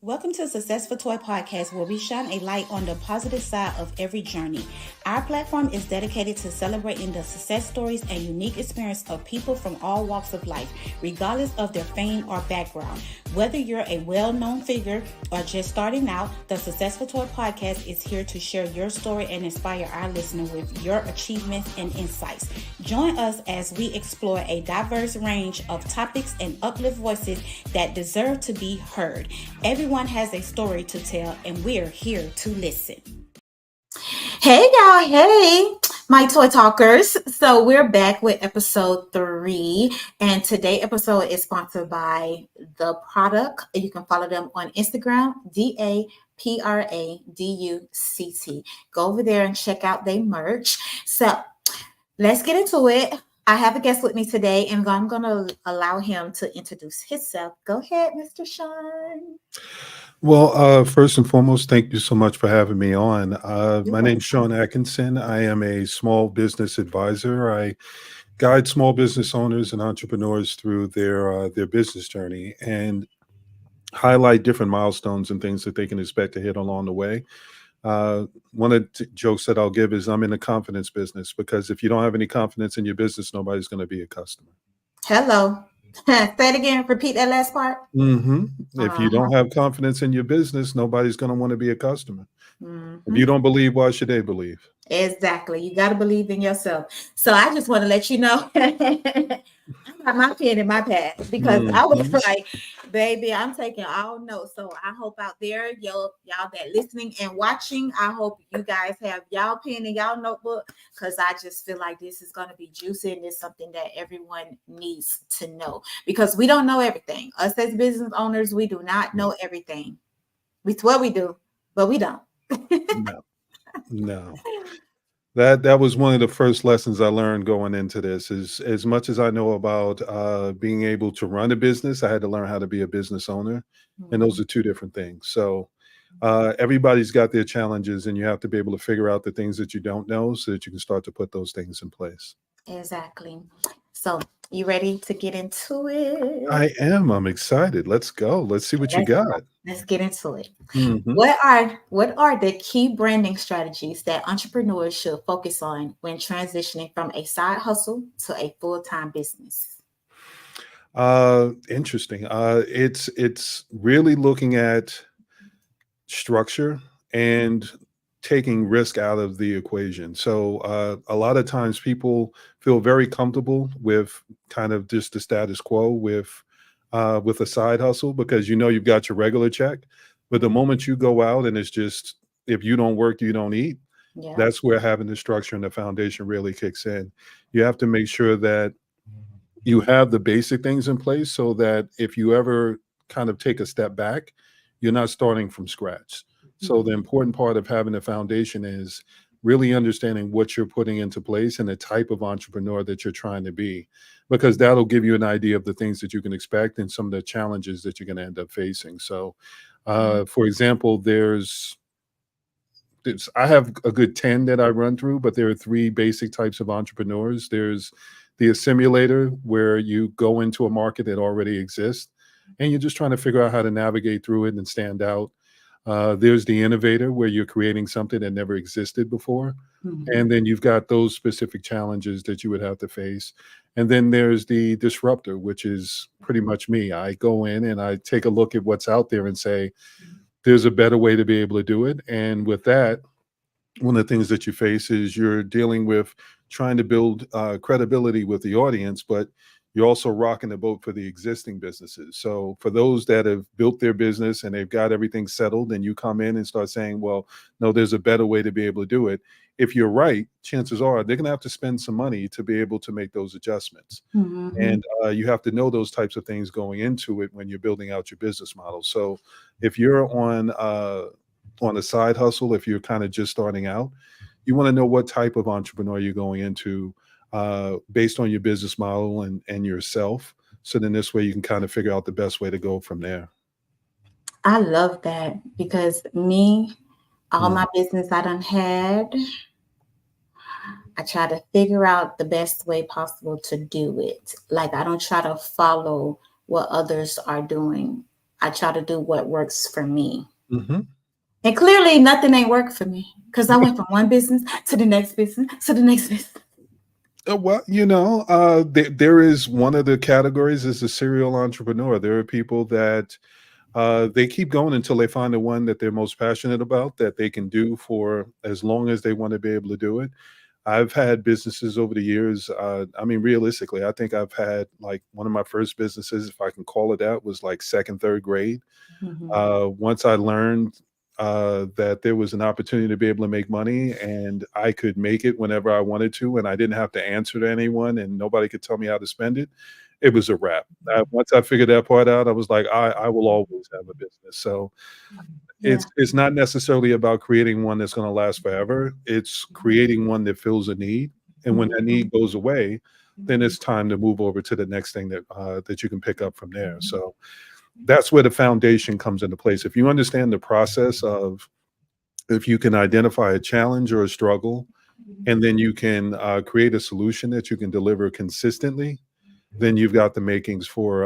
Welcome to Successful Toy Podcast, where we shine a light on the positive side of every journey. Our platform is dedicated to celebrating the success stories and unique experience of people from all walks of life, regardless of their fame or background. Whether you're a well-known figure or just starting out, the Successful Toy Podcast is here to share your story and inspire our listeners with your achievements and insights. Join us as we explore a diverse range of topics and uplift voices that deserve to be heard. Everyone has a story to tell, and we're here to listen. Hey y'all, hey my toy talkers. So we're back with episode 3, and today's episode is sponsored by The Product. You can follow them on Instagram, DAPRADUCT. Go over there and check out their merch. So let's get into it. I have a guest with me today, and I'm going to allow him to introduce himself. Go ahead, Mr. Sean. Well, first and foremost, thank you so much for having me on. You're My welcome. name's Sean Atkinson. I am a small business advisor. I guide small business owners and entrepreneurs through their business journey and highlight different milestones and things that they can expect to hit along the way. One of the jokes that I'll give is I'm in the confidence business because if you don't have any confidence in your business, nobody's going to be a customer. Hello. Say it again. Repeat that last part. If you Uh-huh. don't have confidence in your business, nobody's going to want to be a customer. If Mhm. you don't believe, why should they believe? Exactly. You got to believe in yourself. So I just want to let you know I got my pen in my pad because I was Mhm. like, baby, I'm taking all notes. So I hope out there, y'all that listening and watching, I hope you guys have y'all pen and y'all notebook because I just feel like this is going to be juicy and it's something that everyone needs to know because we don't know everything. Us as business owners, we do not know everything. It's what we do, but we don't. No, no. That was one of the first lessons I learned going into this. Is as much as I know about being able to run a business, I had to learn how to be a business owner, and those Mhm. are two different things. So everybody's got their challenges, and you have to be able to figure out the things that you don't know, so that you can start to put those things in place. Exactly. So, you ready to get into it? I am. I'm excited. Let's go. Let's see what you Let's got. let's get into it. hmm What are the key branding strategies that entrepreneurs should focus on when transitioning from a side hustle to a full-time business? Interesting. It's really looking at structure and taking risk out of the equation. So a lot of times people feel very comfortable with kind of just the status quo with a side hustle because you know you've got your regular check, but the Mhm. moment you go out and it's just if you don't work, you don't eat. Yeah. That's where having the structure and the foundation really kicks in. You have to make sure that you have the basic things in place so that if you ever kind of take a step back, you're not starting from scratch. So the Mhm. important part of having a foundation is really understanding what you're putting into place and the type of entrepreneur that you're trying to be, because that'll give you an idea of the things that you can expect and some of the challenges that you're going to end up facing. So, for example, I have a good 10 that I run through, but there are three basic types of entrepreneurs. There's the assimilator, where you go into a market that already exists and you're just trying to figure out how to navigate through it and stand out. There's the innovator, where you're creating something that never existed before. Mhm. And then you've got those specific challenges that you would have to face. And then there's the disruptor, which is pretty much me. I go in and I take a look at what's out there and say, there's a better way to be able to do it. And with that, one of the things that you face is you're dealing with trying to build credibility with the audience, but you're also rocking the boat for the existing businesses. So for those that have built their business and they've got everything settled, and you come in and start saying, well, no, there's a better way to be able to do it. If you're right, chances are they're going to have to spend some money to be able to make those adjustments. Mhm. And you have to know those types of things going into it when you're building out your business model. So if you're on a side hustle, if you're kind of just starting out, you want to know what type of entrepreneur you're going into based on your business model and yourself. So then this way you can kind of figure out the best way to go from there. I love that because me, all Mm, my business I done had, I try to figure out the best way possible to do it. Like I don't try to follow what others are doing. I try to do what works for me. Mhm. And clearly nothing ain't worked for me because I went from one business to the next business to the next business. Well, there is one of the categories is a serial entrepreneur. There are people that they keep going until they find the one that they're most passionate about that they can do for as long as they want to be able to do it. I've had businesses over the years. I mean, realistically, I think I've had like one of my first businesses, if I can call it that, was like second, third grade. Mhm. Once I learned that there was an opportunity to be able to make money and I could make it whenever I wanted to, and I didn't have to answer to anyone and nobody could tell me how to spend it, it was a wrap. Once I figured that part out, I was like, I will always have a business. So Yeah. it's not necessarily about creating one that's going to last forever. It's creating one that fills a need, and when that Mhm. need goes away, then it's time to move over to the next thing that you can pick up from there. So that's where the foundation comes into place. If you understand the process of, if you can identify a challenge or a struggle, and then you can create a solution that you can deliver consistently, then you've got the makings for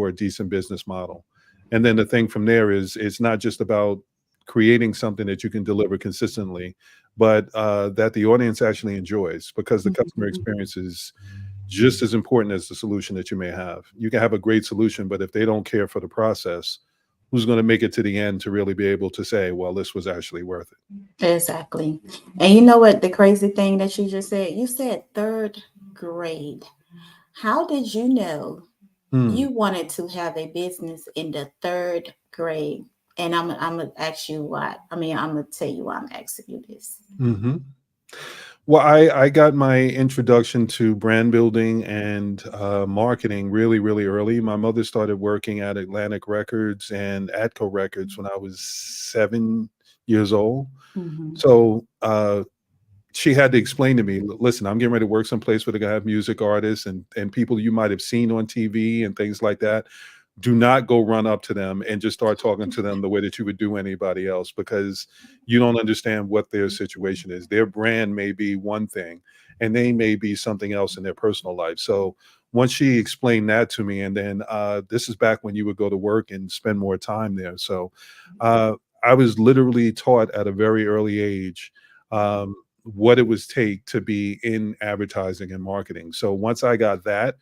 a decent business model. And then the thing from there is it's not just about creating something that you can deliver consistently, but that the audience actually enjoys, because the customer Mhm. experience is just as important as the solution that you may have. You can have a great solution, but if they don't care for the process, who's going to make it to the end to really be able to say, well, this was actually worth it? Exactly. And you know what the crazy thing that you just said? You said third grade. How did you know Hmm. you wanted to have a business in the third grade? And I'm gonna ask you why. I mean, I'm gonna tell you why I'm asking you this. Hmm. Well, I got my introduction to brand building and marketing really, really early. My mother started working at Atlantic Records and Atco Records when I was 7 years old. Mhm. So she had to explain to me, listen, I'm getting ready to work someplace where they're gonna have music artists and people you might have seen on TV and things like that. Do not go run up to them and just start talking to them the way that you would do anybody else, because you don't understand what their situation is. Their brand may be one thing and they may be something else in their personal life. So once she explained that to me, and then this is back when you would go to work and spend more time there. So uh, I was literally taught at a very early age what it was take to be in advertising and marketing. So once I got that,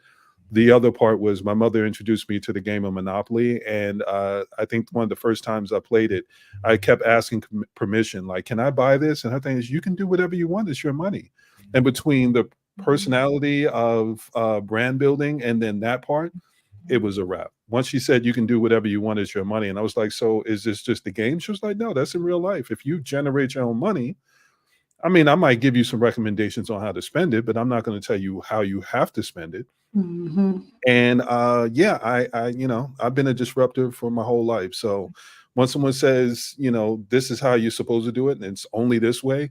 the other part was my mother introduced me to the game of Monopoly, and I think one of the first times I played it, I kept asking permission, like, "Can I buy this?" And her thing is, "You can do whatever you want. It's your money." And between the personality of brand building and then that part, it was a wrap. Once she said, "You can do whatever you want. It's your money," and I was like, "So is this just a game?" She was like, "No, that's in real life. If you generate your own money, I mean, I might give you some recommendations on how to spend it, but I'm not going to tell you how you have to spend it." Mhm. And yeah, I've been a disruptor for my whole life. So when someone says, this is how you're supposed to do it, and it's only this way,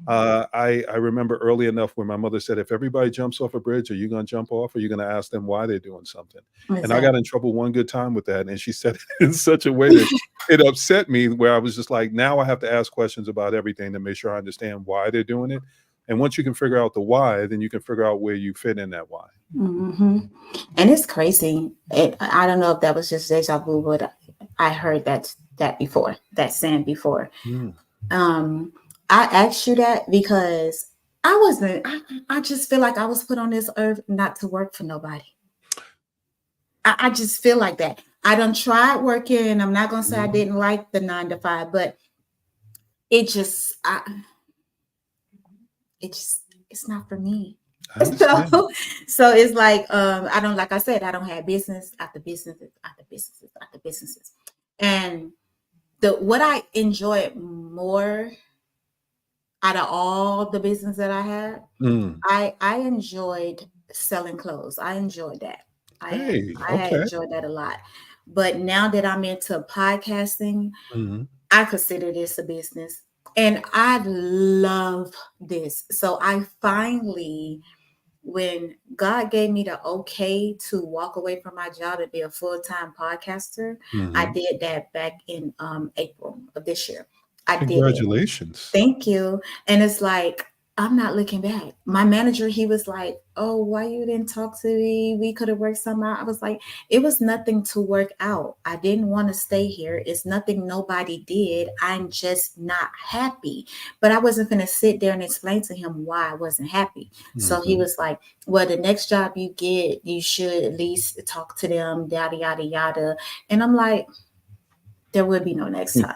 I remember early enough where my mother said, if everybody jumps off a bridge, are you going to jump off? Or are you going to ask them why they're doing something? And I got Exactly. in trouble one good time with that. And she said it in such a way that it upset me, where I was just like, now I have to ask questions about everything to make sure I understand why they're doing it. And once you can figure out the why, then you can figure out where you fit in that why. Hmm. And it's crazy. I don't know if that was just deja vu, but I heard that before, that saying before. Mm. Um, I asked you that because I wasn't. I just feel like I was put on this earth not to work for nobody. I just feel like that. I done tried working. I'm not gonna say I Mhm. didn't like the 9 to 5, but it just, it's not for me. I understand. So, so it's like, I don't, like I said, I don't have business after businesses after businesses after businesses, and the what I enjoyed more out of all the business that I had, Mm. I enjoyed selling clothes. I enjoyed that. Hey, I had okay. enjoyed that a lot. But now that I'm into podcasting, Mhm. I consider this a business. And I love this. So I finally, when God gave me the okay to walk away from my job and be a full-time podcaster, I Mhm. did that back in April of this year. I did it. Congratulations. Thank you. And it's like, I'm not looking back. My manager, he was like, "Oh, why you didn't talk to me? We could have worked something out." I was like, "It was nothing to work out. I didn't want to stay here. It's nothing nobody did. I'm just not happy." But I wasn't going to sit there and explain to him why I wasn't happy. So he Mhm. was like, "Well, the next job you get, you should at least talk to them, yada, yada, yada." And I'm like, there would be no next time.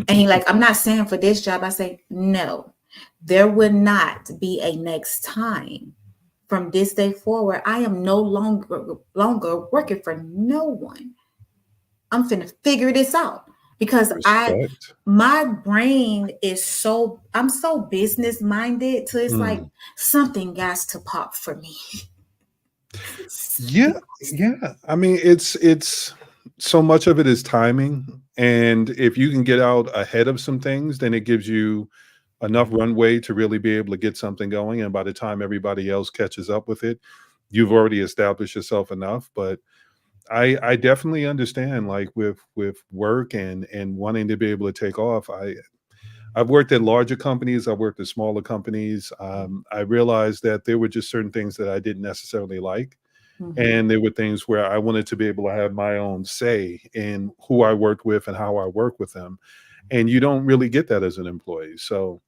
And he like, "I'm not saying for this job." I say, "No, there would not be a next time. From this day forward, I am no longer working for no one. I'm finna figure this out because Respect. my brain is so I'm so business minded to it's like Mm. something got to pop for me." Yeah, yeah. I mean, it's so much of it is timing, and if you can get out ahead of some things, then it gives you enough runway to really be able to get something going, and by the time everybody else catches up with it, you've already established yourself enough. But I definitely understand, like, with work and wanting to be able to take off. I've worked at larger companies, I've worked at smaller companies. I realized that there were just certain things that I didn't necessarily like, Mhm. and there were things where I wanted to be able to have my own say in who I worked with and how I work with them. And you don't really get that as an employee. So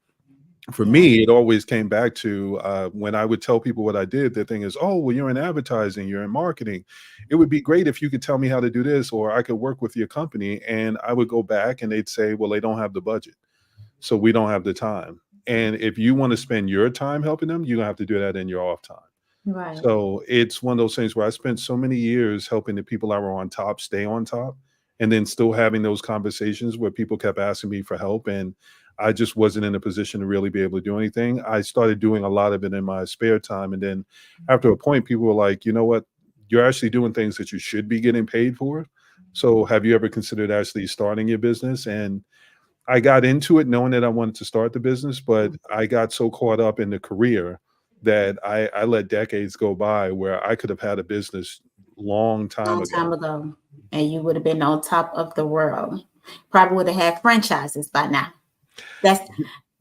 for Yeah. me, it always came back to when I would tell people what I did, the thing is, oh, well, you're in advertising, you're in marketing. It would be great if you could tell me how to do this, or I could work with your company. And I would go back and they'd say, well, they don't have the budget. So we don't have the time. And if you want to spend your time helping them, you're going to have to do that in your off time. Right. So it's one of those things where I spent so many years helping the people that were on top stay on top, and then still having those conversations where people kept asking me for help. And I just wasn't in a position to really be able to do anything. I started doing a lot of it in my spare time. And then after a point, people were like, you know what? You're actually doing things that you should be getting paid for. So have you ever considered actually starting your business? And I got into it knowing that I wanted to start the business, but I got so caught up in the career that I let decades go by where I could have had a business long time Long ago. time ago, and you would have been on top of the world. Probably would have had franchises by now. That's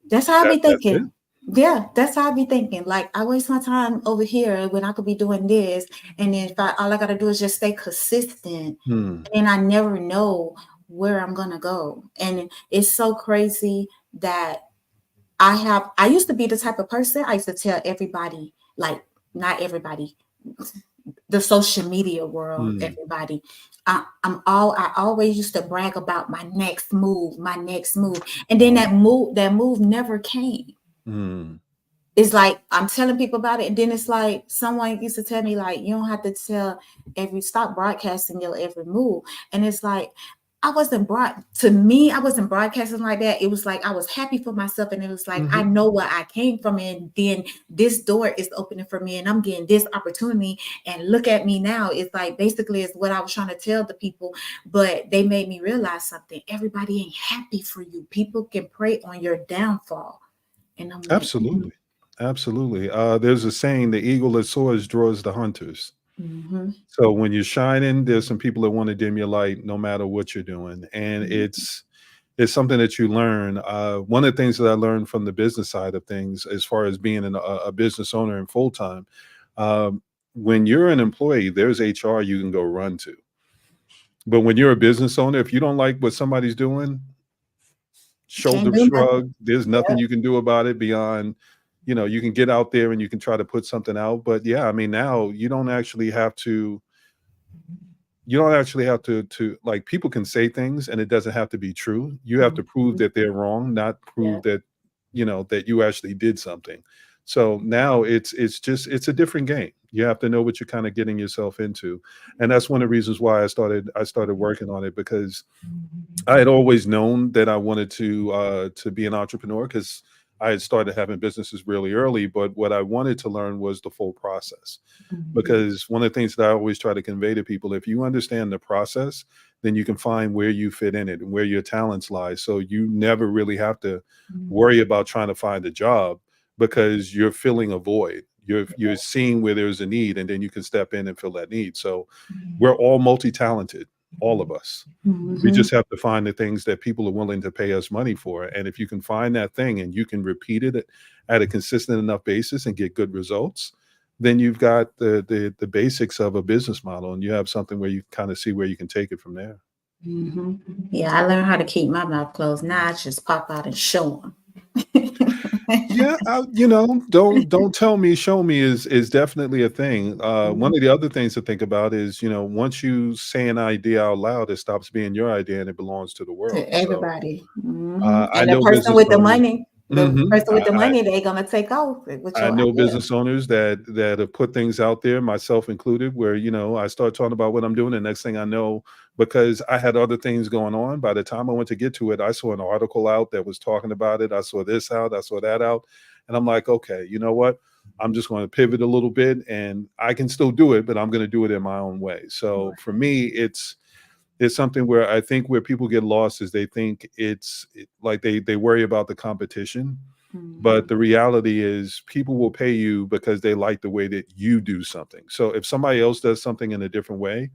that's how I be That's it. thinking. Yeah, that's how I be thinking. Like I waste my time over here when I could be doing this, and then if all I gotta do is just stay consistent, Hmm. and I never know where I'm gonna go. And it's so crazy that I used to be the type of person I used to tell everybody, like not everybody, the social media world, Hmm. everybody. I always used to brag about my next move, and then Wow. that move never came. Hmm. It's like I'm telling people about it, and then it's like someone used to tell me like you don't have to tell every stop broadcasting your every move, and it's like I wasn't broadcasting like that. It was like I was happy for myself, and it was like I Hmm. know where I came from, and then this door is opening for me, and I'm getting this opportunity, and look at me now. It's like basically it's what I was trying to tell the people, but they made me realize something. Everybody ain't happy for you. People can prey on your downfall, and I'm like, Absolutely. Absolutely. There's a saying, the eagle that soars draws the hunters. mm-hmm, So when you're shining, there's some people that want to dim your light no matter what you're doing. And mm-hmm, it's something that you learn. One of the things that I learned from the business side of things, as far as being a business owner and full time, um, when you're an employee, there's HR you can go run to. But when you're a business owner, if you don't like what somebody's doing, can't shoulder do nothing. shrug. There's nothing Yep. you can do about it beyond, you can get out there and you can try to put something out. But yeah, I mean, now you don't actually have to like, people can say things and it doesn't have to be true. You have to prove Mhm. that they're wrong, not Yeah. prove that that you actually did something. So now it's a different game. You have to know what you're kind of getting yourself into. And that's one of the reasons why I started working on it, because I had always known that I wanted to be an entrepreneur, because I had started having businesses really early. But what I wanted to learn was the full process, Mhm. because one of the things that I always try to convey to people, if you understand the process, then you can find where you fit in it and where your talents lie. So you never really have to worry about trying to find a job, because you're filling a void. You're seeing where there's a need, and then you can step in and fill that need. So we're all multi-talented. all of us. We Mm-hmm. just have to find the things that people are willing to pay us money for. And if you can find that thing and you can repeat it at a consistent enough basis and get good results, then you've got the basics of a business model, and you have something where you kind of see where you can take it from there. Mm-hmm. Yeah, I learned how to keep my mouth closed. Now I just pop out and show them. Yeah, don't tell me, show me is definitely a thing. One of the other things to think about is, once you say an idea out loud, it stops being your idea and it belongs to the To world. So everybody. Hmm. I And the know person business with the owners. money, Mhm. they're gonna take off with I your know idea. business owners that have put things out there, myself included, where I start talking about what I'm doing, and next thing I know, because I had other things going on, by the time I went to get to it, I saw an article out that was talking about it. I saw this out, I saw that out, and I'm like, okay, you know what? I'm just going to pivot a little bit, and I can still do it, but I'm going to do it in my own way. So for me, it's something where I think where people get lost is they think like they worry about the competition, but Mhm. the reality is people will pay you because they like the way that you do something. So if somebody else does something in a different way,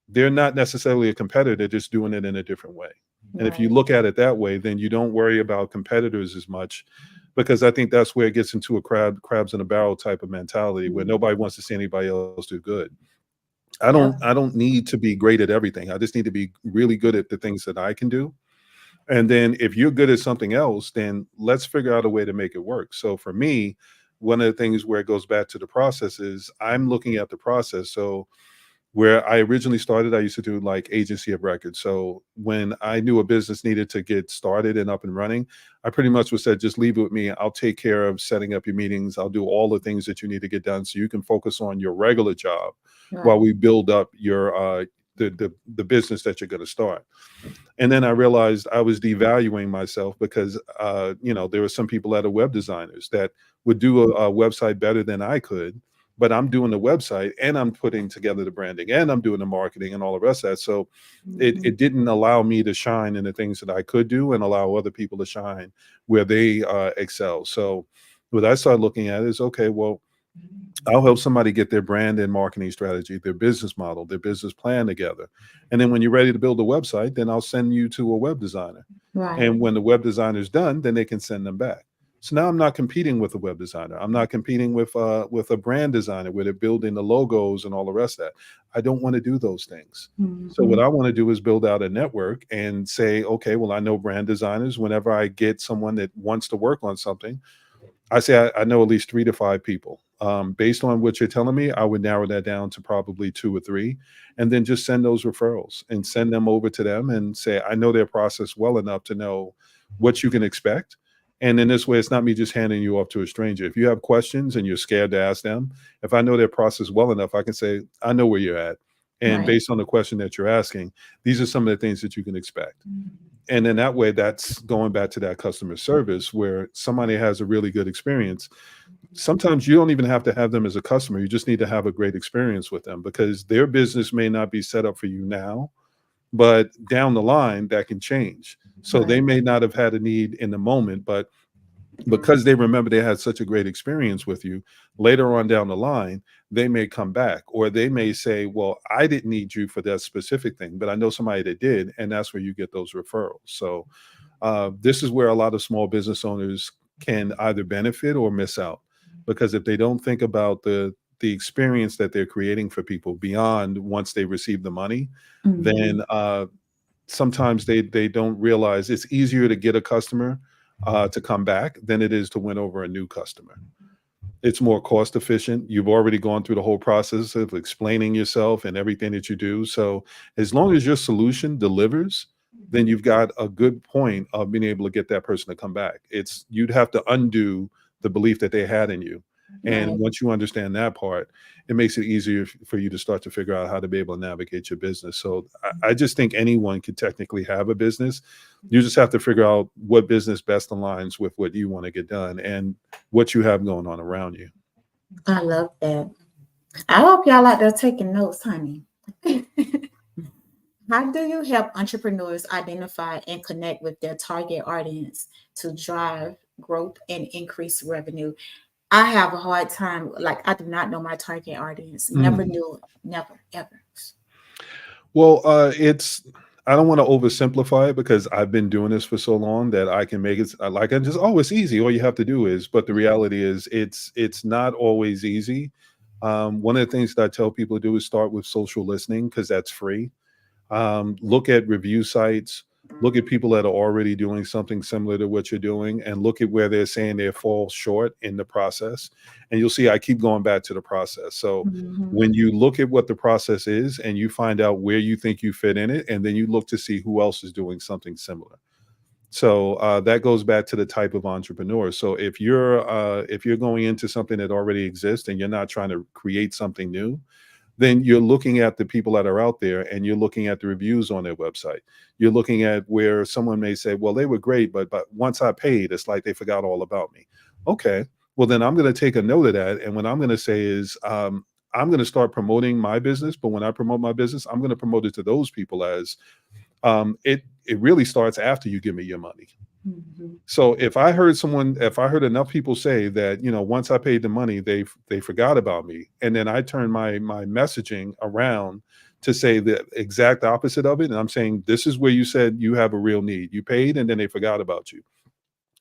they're not necessarily a competitor, they're just doing it in a different way. And if you Right. look at it that way, then you don't worry about competitors as much, because I think that's where it gets into a crabs in a barrel type of mentality where Mhm. nobody wants to see anybody else do good. Yep. I don't need to be great at everything. I just need to be really good at the things that I can do. And then if you're good at something else, then let's figure out a way to make it work. So for me, one of the things where it goes back to the process is I'm looking at the process. So where I originally started, I used to do like agency of record. So when I knew a business needed to get started and up and running, I pretty much was said, just leave it with me. I'll take care of setting up your meetings. I'll do all the things that you need to get done so you can focus on your regular job while Right. we build up your the business that you're going to start. And then I realized I was devaluing myself because there were some people that are web designers that would do a website better than I could, but I'm doing the website and I'm putting together the branding and I'm doing the marketing and all the rest of that. So Mhm. it didn't allow me to shine in the things that I could do and allow other people to shine where they excel. So what I started looking at is, okay, well, I'll help somebody get their brand and marketing strategy, their business model, their business plan together. And then when you're ready to build a website, then I'll send you to a web designer. Right. And when the web designer is done, then they can send them back. So now I'm not competing with a web designer. I'm not competing with a brand designer where they're building the logos and all the rest of that. I don't want to do those things. So what Mhm. I want to do is build out a network and say, okay, well, I know brand designers. Whenever I get someone that wants to work on something, I say I know at least 3 to 5 people. Based on what you're telling me, I would narrow that down to probably 2 or 3, and then just send those referrals and send them over to them and say, I know their process well enough to know what you can expect. And in this way, it's not me just handing you off to a stranger. If you have questions and you're scared to ask them, if I know their process well enough, I can say, I know where you're at. And Right. based on the question that you're asking, these are some of the things that you can expect. And then that way, that's going back to that customer service where somebody has a really good experience. Sometimes you don't even have to have them as a customer. You just need to have a great experience with them because their business may not be set up for you now, but down the line that can change. So they Right. may not have had a need in the moment, but because they remember they had such a great experience with you, later on down the line, they may come back or they may say, well, I didn't need you for that specific thing, but I know somebody that did. And that's where you get those referrals. So this is where a lot of small business owners can either benefit or miss out, because if they don't think about the experience that they're creating for people beyond once they receive the money, Mhm. then sometimes they don't realize it's easier to get a customer to come back than it is to win over a new customer. It's more cost efficient. You've already gone through the whole process of explaining yourself and everything that you do. So as long as your solution delivers, then you've got a good point of being able to get that person to come back. It's you'd have to undo the belief that they had in you. And Right. once you understand that part, it makes it easier for you to start to figure out how to be able to navigate your business. So I just think anyone could technically have a business. You just have to figure out what business best aligns with what you want to get done and what you have going on around you. I love that. I hope y'all out there taking notes, honey. How do you help entrepreneurs identify and connect with their target audience to drive growth and increase revenue? I have a hard time. Like, I do not know my target audience. Never Mm. knew. Never, ever. Well, it's I don't want to oversimplify it because I've been doing this for so long that I can make it like I just oh it's easy. All you have to do is, but the reality is it's not always easy. One of the things that I tell people to do is start with social listening because that's free. Look at review sites, look at people that are already doing something similar to what you're doing, and look at where they're saying they fall short in the process. And you'll see I keep going back to the process. So Hmm. when you look at what the process is and you find out where you think you fit in it, and then you look to see who else is doing something similar. So that goes back to the type of entrepreneur. So if you're going into something that already exists and you're not trying to create something new, then you're looking at the people that are out there and you're looking at the reviews on their website. You're looking at where someone may say, well, they were great, but once I paid, it's like they forgot all about me. Okay. Well, then I'm going to take a note of that. And what I'm going to say is, I'm going to start promoting my business. But when I promote my business, I'm going to promote it to those people as it really starts after you give me your money. Hmm. So if I heard enough people say that, once I paid the money, they forgot about me, and then I turn my messaging around to say the exact opposite of it, and I'm saying this is where you said you have a real need. You paid, and then they forgot about you.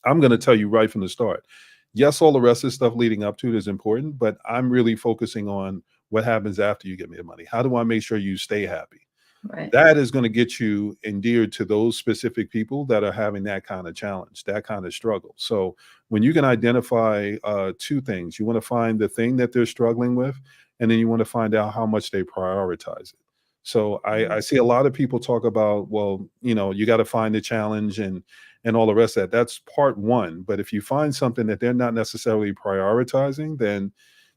I'm going to tell you right from the start. Yes, all the rest of the stuff leading up to it is important, but I'm really focusing on what happens after you give me the money. How do I make sure you stay happy? Right. That is going to get you endeared to those specific people that are having that kind of challenge, that kind of struggle. So when you can identify two things, you want to find the thing that they're struggling with, and then you want to find out how much they prioritize it. So I see a lot of people talk about, well, you got to find the challenge and all the rest of that. That's part one. But if you find something that they're not necessarily prioritizing, then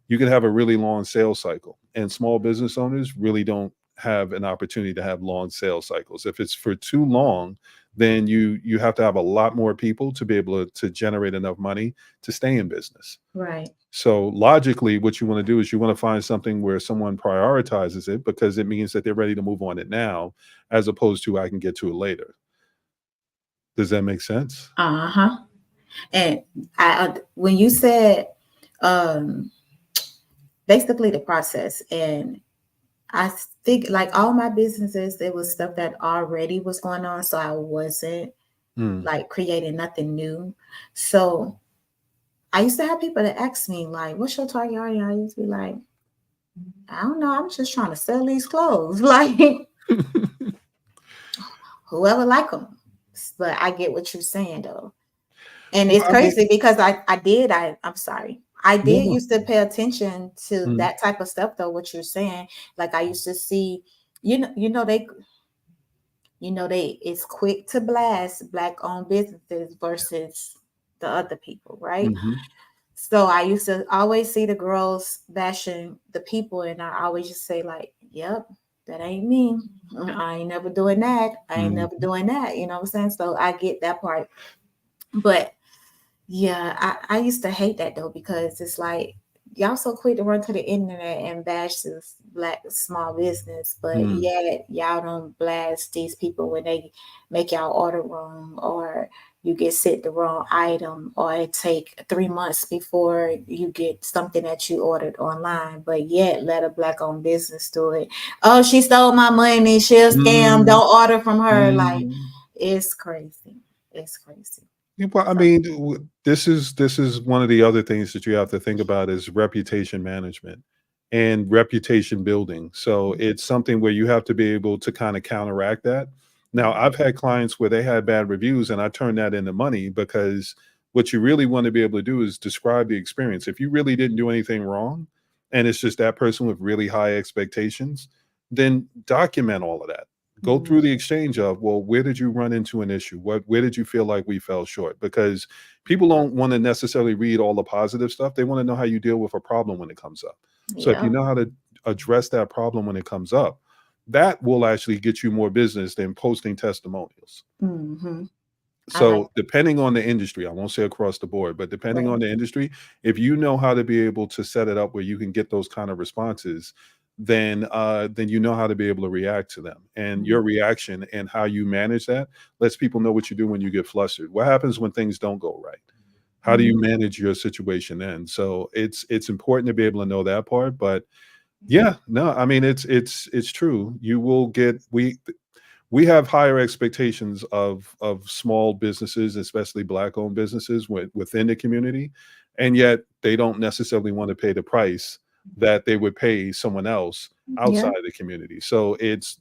you could have a really long sales cycle. And small business owners really don't have an opportunity to have long sales cycles. If it's for too long, then you have to have a lot more people to be able to generate enough money to stay in business. Right. So logically, what you want to do is you want to find something where someone prioritizes it because it means that they're ready to move on it now, as opposed to I can get to it later. Does that make sense? Uh-huh. And when you said um basically the process, and I think like all my businesses, it was stuff that already was going on, so I wasn't Mm, like creating nothing new. So I used to have people that ask me like, "What's your target audience?" I used to be like, "I don't know. I'm just trying to sell these clothes, like whoever like them." But I get what you're saying though, and well, it's I mean, crazy because I'm sorry. I no, did no. used to pay attention to Mm, that type of stuff though. What you're saying, like I used to see, they it's quick to blast black owned businesses versus the other people, right? mhm, So I used to always see the girls bashing the people, and I always just say like, "Yep, that ain't me. I ain't never doing that. I ain't never mhm, doing that." You know what I'm saying? So I get that part, but yeah, I used to hate that though because it's like y'all so quick to run to the internet and bash this black small business, but mm, yet y'all don't blast these people when they make y'all order wrong, or you get sent the wrong item, or it take 3 months before you get something that you ordered online, but yet let a black owned business do it. Oh, she stole my money, she'll scam, mm, don't order from her. Like mm. it's crazy. It's crazy. Yeah, well, I So mean, this is one of the other things that you have to think about is reputation management and reputation building. So it's something where you have to be able to kind of counteract that. Now, I've had clients where they had bad reviews, and I turned that into money because what you really want to be able to do is describe the experience. If you really didn't do anything wrong, and it's just that person with really high expectations, then document all of that. Go mm, through the exchange of, well, where did you run into an issue? Where did you feel like we fell short? Because people don't want to necessarily read all the positive stuff. They want to know how you deal with a problem when it comes up. So if you yeah. know how to address that problem when it comes up, that will actually get you more business than posting testimonials. Hmm. I like So depending on the industry, I won't say across the board, but depending right. on the industry, if you know how to be able to set it up where you can get those kind of responses, then you know how to be able to react to them. And Mm, your reaction and how you manage that lets people know what you do when you get flustered. What happens when things don't go right? How do mm, you manage your situation then? So it's important to be able to know that part, but Yeah, no, I mean it's true. You will get we have higher expectations of small businesses, especially black owned businesses within the community, and yet they don't necessarily want to pay the price that they would pay someone else Yeah. outside the community. So it's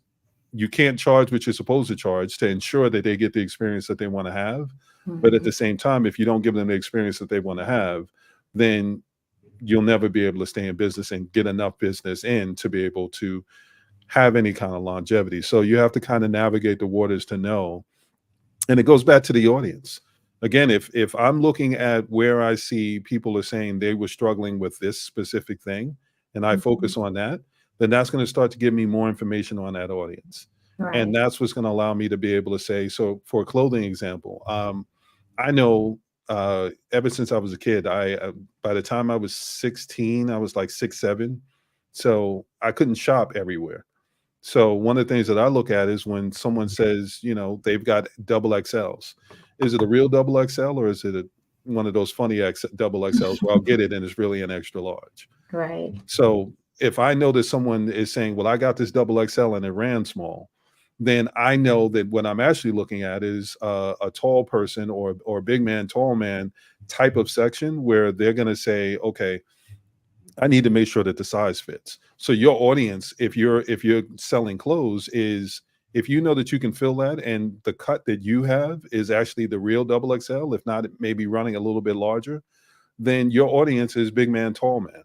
you can't charge what you're supposed to charge to ensure that they get the experience that they want to have. But at Mhm. the same time, if you don't give them the experience that they want to have, then you'll never be able to stay in business and get enough business in to be able to have any kind of longevity. So you have to kind of navigate the waters to know. And it goes back to the audience. Again, if I'm looking at where I see people are saying they were struggling with this specific thing and I Mhm. focus on that, then that's going to start to give me more information on that audience. And Right. that's what's going to allow me to be able to say, so for a clothing example, I know ever since I was a kid, by the time I was 16, I was like 6'7". So I couldn't shop everywhere. So one of the things that I look at is when someone says, they've got double XLs. Is it a real double XL or is it one of those funny double XLs where I'll get it and it's really an extra large? Right. So if I know that someone is saying, well, I got this double XL and it ran small, then I know that what I'm actually looking at is a tall person or big man, tall man type of section where they're going to say, okay, I need to make sure that the size fits. So your audience, if you're selling clothes, is if you know that you can fill that and the cut that you have is actually the real double XL, if not, it may be running a little bit larger, then your audience is big man, tall man. Right.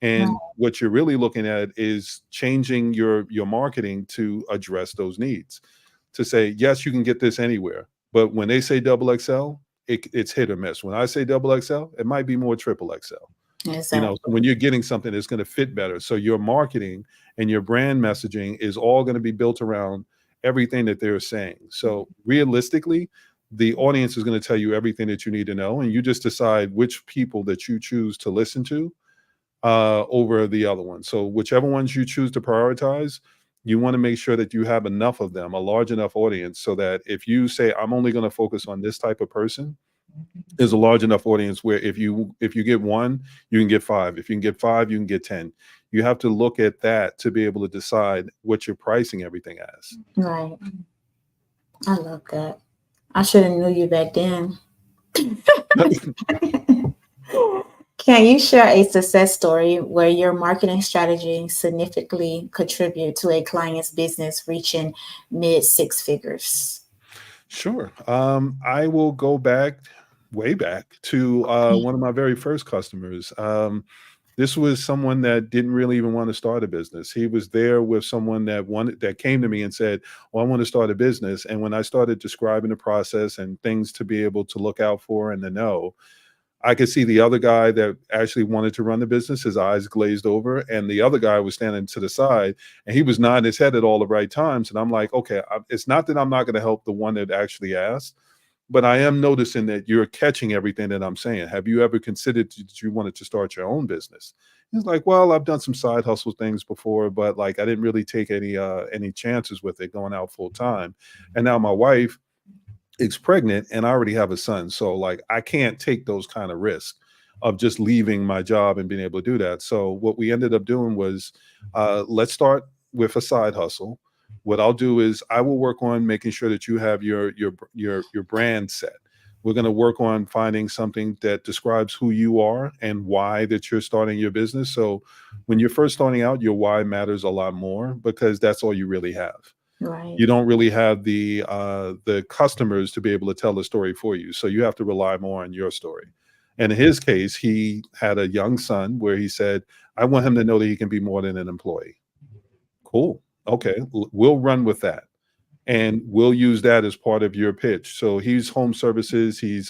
And what you're really looking at is changing your marketing to address those needs. To say, yes, you can get this anywhere. But when they say double XL, it's hit or miss. When I say double XL, it might be more triple XL. So Exactly. when you're getting something that's going to fit better. So your marketing and your brand messaging is all going to be built around everything that they're saying. So realistically, the audience is going to tell you everything that you need to know, and you just decide which people that you choose to listen to over the other one. So whichever ones you choose to prioritize, you want to make sure that you have enough of them, a large enough audience, so that if you say I'm only going to focus on this type of person, is a large enough audience where if you get one, you can get five. If you can get five, you can get 10. You have to look at that to be able to decide what you're pricing everything as. Right. I love that. I should have knew you back then. Can you share a success story where your marketing strategy significantly contribute to a client's business reaching mid six figures? Sure. I will go back, way back to one of my very first customers. This was someone that didn't really even want to start a business. He was there with someone that came to me and said, "Well, I want to start a business." And when I started describing the process and things to be able to look out for and to know, I could see the other guy that actually wanted to run the business, his eyes glazed over, and the other guy was standing to the side, and he was nodding his head at all the right times. And I'm like, okay, it's not that I'm not going to help the one that actually asked, but I am noticing that you're catching everything that I'm saying. Have you ever considered that you wanted to start your own business? He's like, well, I've done some side hustle things before, but like I didn't really take any chances with it going out full time. And now my wife is pregnant and I already have a son. So like I can't take those kind of risks of just leaving my job and being able to do that. So what we ended up doing was let's start with a side hustle. What I'll do is I will work on making sure that you have your brand set. We're going to work on finding something that describes who you are and why that you're starting your business. So when you're first starting out, your why matters a lot more because that's all you really have. Right. You don't really have the customers to be able to tell the story for you. So you have to rely more on your story. And in his case, he had a young son where he said, I want him to know that he can be more than an employee. Cool. Okay. We'll run with that. And we'll use that as part of your pitch. So he's home services, he's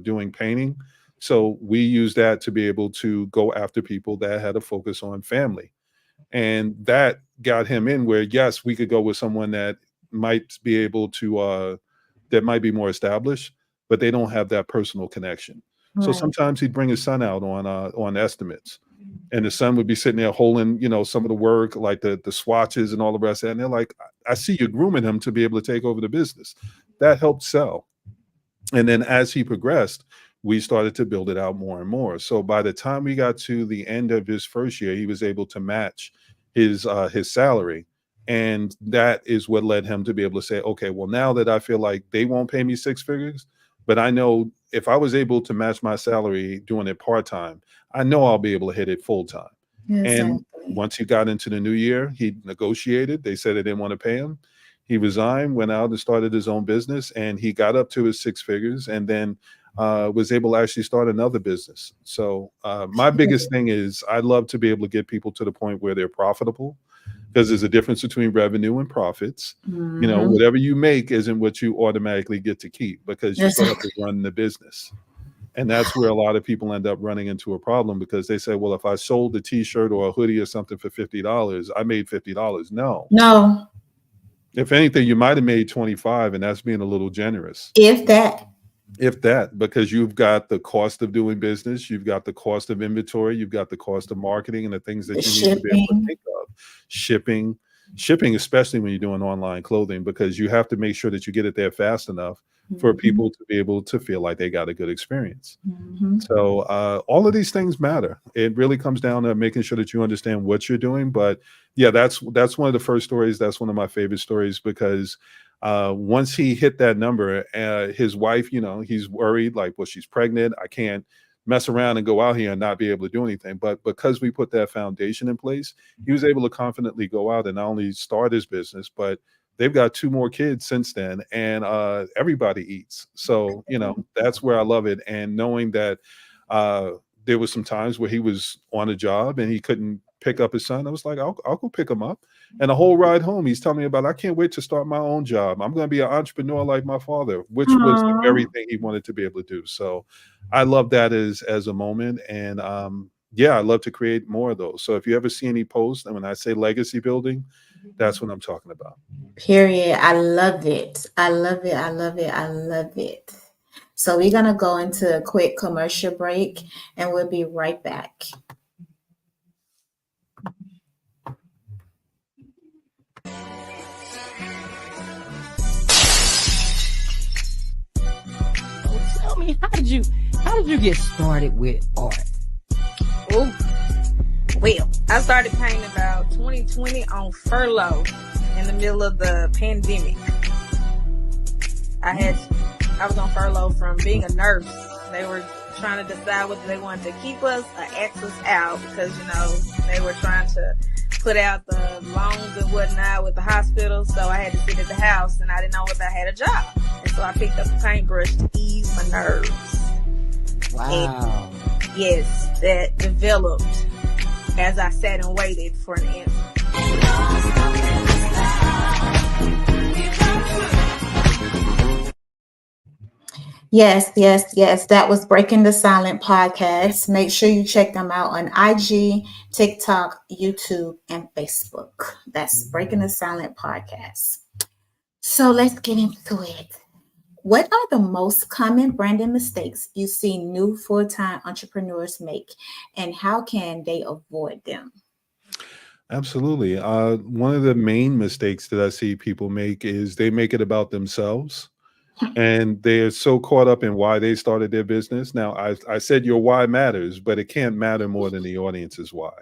doing painting. So we use that to be able to go after people that had a focus on family, and that got him in where yes, we could go with someone that might be able to that might be more established, but they don't have that personal connection. So Right. sometimes he'd bring his son out on estimates, and the son would be sitting there holding some of the work like the swatches and all the rest of that, and they're like, I see you grooming him to be able to take over the business. That helped sell. And then as he progressed, we started to build it out more and more. So by the time we got to the end of his first year, he was able to match his salary. And that is what led him to be able to say, okay, well, now that I feel like they won't pay me six figures, but I know if I was able to match my salary doing it part-time, I know I'll be able to hit it full-time. And Exactly. once he got into the new year, he negotiated. They said they didn't want to pay him. He resigned, went out and started his own business, and he got up to his six figures, and then was able to actually start another business. So my biggest thing is I love to be able to get people to the point where they're profitable, because there's a difference between revenue and profits. You know, Mm-hmm. whatever you make isn't what you automatically get to keep, because you still have to Exactly. run the business. And that's where a lot of people end up running into a problem, because they say, well, if I sold a t-shirt or a hoodie or something for $50, I made $50. No. No, If anything, you might have made 25, and that's being a little generous. if that. If that, because you've got the cost of doing business, you've got the cost of inventory, you've got the cost of marketing and the things The that you need to be able to shipping. think of. Shipping, shipping, especially when you're doing online clothing, because you have to make sure that you get it there fast enough for Mm-hmm. people to be able to feel like they got a good experience. Mm-hmm. So all of these things matter. It really comes down to making sure that you understand what you're doing. But yeah, that's one of the first stories. That's one of my favorite stories, because once he hit that number, his wife, you know, he's worried, like, well, she's pregnant. I can't mess around and go out here and not be able to do anything. But because we put that foundation in place, he was able to confidently go out and not only start his business, but they've got two more kids since then, and everybody eats. So you know, that's where I love it. And knowing that uh, there was some times where he was on a job and he couldn't pick up his son, I was like, I'll go pick him up. And the whole ride home, he's telling me about, I can't wait to start my own job. I'm going to be an entrepreneur like my father, which was the Aw. very thing he wanted to be able to do. So I love that as a moment. And yeah, I love to create more of those. So if you ever see any posts, and when I say legacy building, that's what I'm talking about. Period. I love it. I love it. I love it. I love it. So we're gonna go into a quick commercial break and we'll be right back. Tell me, how did you get started with art? Oh, well, I started painting about 2020 on furlough in the middle of the pandemic. I was on furlough from being a nurse. They were trying to decide whether they wanted to keep us or X us out, because, you know, they were trying to put out the loans and whatnot with the hospital. So I had to sit at the house and I didn't know whether I had a job. And so I picked up a paintbrush to ease my nerves. Wow. And yes, that developed as I sat and waited for an answer. Yes, yes, yes. That was Breaking the Silent podcast. Make sure you check them out on IG, TikTok, YouTube, and Facebook. That's Breaking the Silent podcast. So let's get into it. What are the most common branding mistakes you see new full-time entrepreneurs make, and how can they avoid them? Absolutely. One of the main mistakes that I see people make is they make it about themselves, and they're so caught up in why they started their business. Now, I said your why matters, but it can't matter more than the audience's why.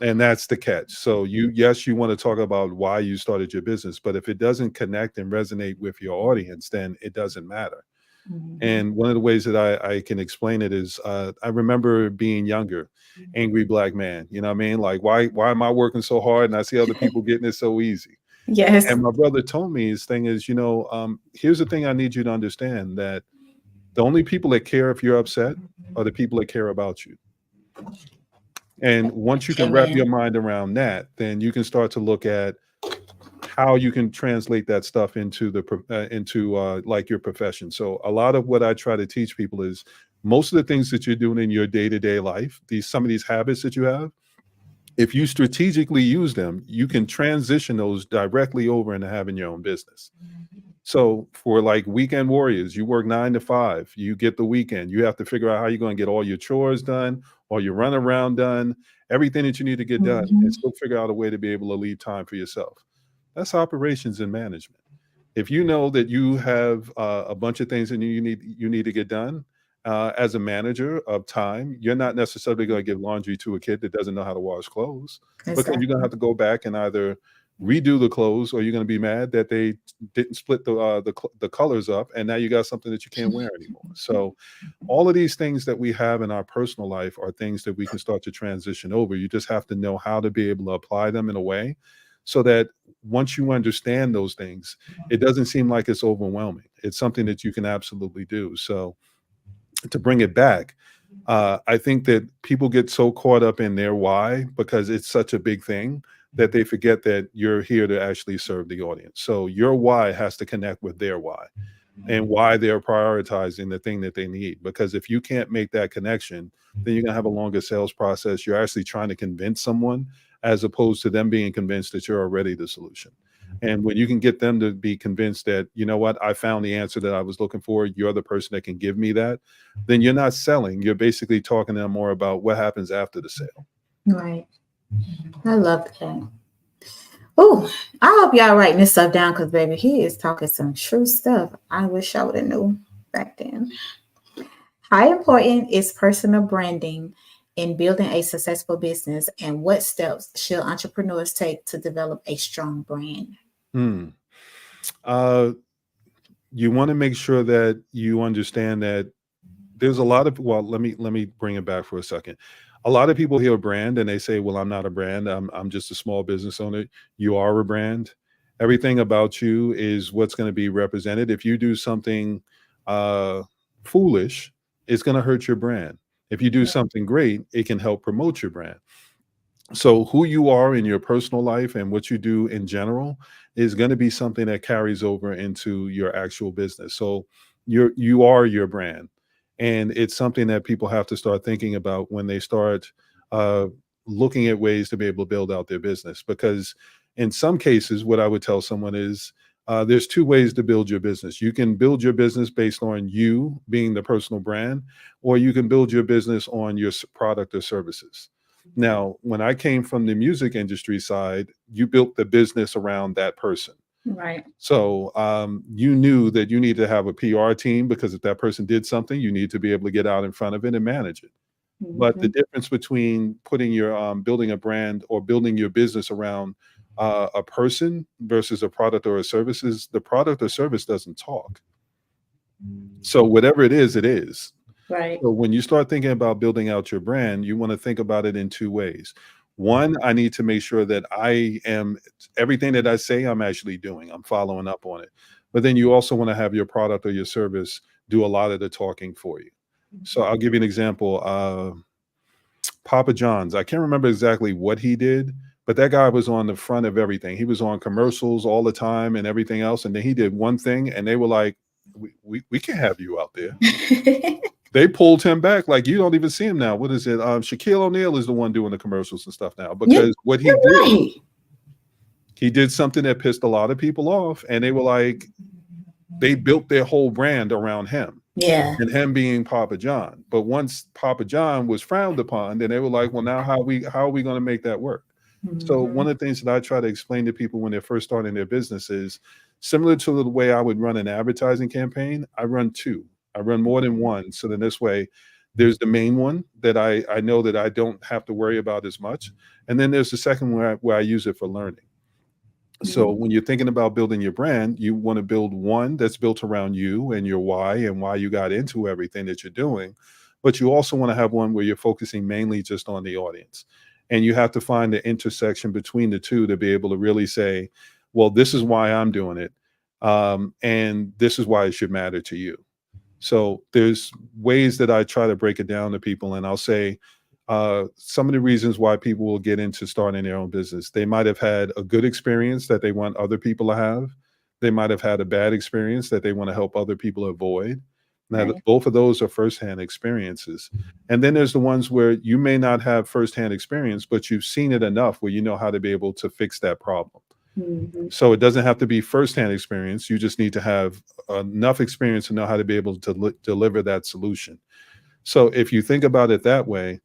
And that's the catch. So yes, you want to talk about why you started your business, but if it doesn't connect and resonate with your audience, then it doesn't matter. Mhm. And one of the ways that I can explain it is I remember being younger, angry black man. You know what I mean? Like, why am I working so hard and I see other people getting it so easy? Yes. And my brother told me, his thing is, here's the thing I need you to understand, that the only people that care if you're upset are the people that care about you. And once you can wrap your Amen. mind around that, then you can start to look at how you can translate that stuff into like your profession. So a lot of what I try to teach people is, most of the things that you're doing in your day-to-day life, some of these habits that you have, if you strategically use them, you can transition those directly over into having your own business. So for like weekend warriors, you work 9 to 5, you get the weekend, you have to figure out how you're going to get all your chores done, all your run around done, everything that you need to get done, and Mhm. still figure out a way to be able to leave time for yourself. That's operations and management. If you know that you have a bunch of things that you need to get done, as a manager of time, you're not necessarily going to give laundry to a kid that doesn't know how to wash clothes, because you're going to have to go back and either redo the clothes, or you're going to be mad that they didn't split the colors up, and now you got something that you can't wear anymore. So all of these things that we have in our personal life are things that we can start to transition over. You just have to know how to be able to apply them in a way so that once you understand those things, it doesn't seem like it's overwhelming. It's something that you can absolutely do. So to bring it back, I think that people get so caught up in their why, because it's such a big thing, that they forget that you're here to actually serve the audience. So your why has to connect with their why, and why they're prioritizing the thing that they need. Because if you can't make that connection, then you're going to have a longer sales process. You're actually trying to convince someone, as opposed to them being convinced that you're already the solution. And when you can get them to be convinced that, you know what, I found the answer that I was looking for, you're the person that can give me that, then you're not selling. You're basically talking to them more about what happens after the sale. Right. I love that. Oh, I hope y'all writing this stuff down, because baby, he is talking some true stuff. I wish I would have known back then. How important is personal branding in building a successful business, and what steps should entrepreneurs take to develop a strong brand? You want to make sure that you understand that there's a lot of, well, let me bring it back for a second. A lot of people hear brand and they say, well, I'm not a brand. I'm just a small business owner. You are a brand. Everything about you is what's going to be represented. If you do something foolish, it's going to hurt your brand. If you do something great, it can help promote your brand. So who you are in your personal life and what you do in general is going to be something that carries over into your actual business. So you are your brand. And it's something that people have to start thinking about when they start looking at ways to be able to build out their business. Because in some cases, what I would tell someone is there's two ways to build your business. You can build your business based on you being the personal brand, or you can build your business on your product or services. Now, when I came from the music industry side, you built the business around that person. Right. So you knew that you need to have a PR team, because if that person did something, you need to be able to get out in front of it and manage it. But the difference between putting your building a brand or building your business around a person versus a product or a service is the product or service doesn't talk. So whatever it is, it is. Right. So when you start thinking about building out your brand, you want to think about it in two ways. One, I need to make sure that I am, everything that I say, I'm actually doing. I'm following up on it. But then you also want to have your product or your service do a lot of the talking for you. So I'll give you an example. Papa John's, I can't remember exactly what he did, but that guy was on the front of everything. He was on commercials all the time and everything else. And then he did one thing and they were like, we can't have you out there. They pulled him back. Like, you don't even see him now. What is it? Shaquille O'Neal is the one doing the commercials and stuff now, because what he did, he did something that pissed a lot of people off, and they were like, they built their whole brand around him. Yeah. And him being Papa John. But once Papa John was frowned upon, then they were like, well, now how are we going to make that work? So one of the things that I try to explain to people when they're first starting their business is similar to the way I would run an advertising campaign. I run two. I run more than one. So then this way, there's the main one that I know that I don't have to worry about as much. And then there's the second one where I use it for learning. So when you're thinking about building your brand, you want to build one that's built around you and your why and why you got into everything that you're doing. But you also want to have one where you're focusing mainly just on the audience. And you have to find the intersection between the two to be able to really say, well, this is why I'm doing it. And this is why it should matter to you. So there's ways that I try to break it down to people, and I'll say some of the reasons why people will get into starting their own business. They might have had a good experience that they want other people to have. They might have had a bad experience that they want to help other people avoid. Now, both of those are firsthand experiences. And then there's the ones where you may not have firsthand experience, but you've seen it enough where you know how to be able to fix that problem. So it doesn't have to be firsthand experience. You just need to have enough experience to know how to be able to deliver that solution. So if you think about it that way,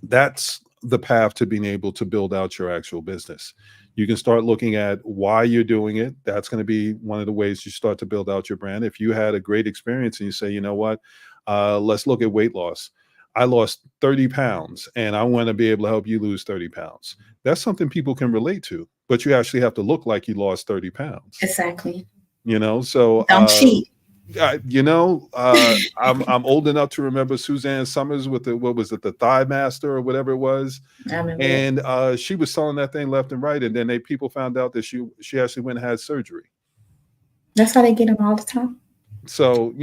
that's the path to being able to build out your actual business. You can start looking at why you're doing it. That's going to be one of the ways you start to build out your brand. If you had a great experience and you say, you know what, Let's look at weight loss. I lost 30 pounds and I want to be able to help you lose 30 pounds. That's something people can relate to, but you actually have to look like you lost 30 pounds. Exactly. So don't cheat. I'm old enough to remember Suzanne Summers with the Thigh Master or whatever it was. I remember And she was selling that thing left and right. And then people found out that she actually went and had surgery. That's how they get them all the time. So,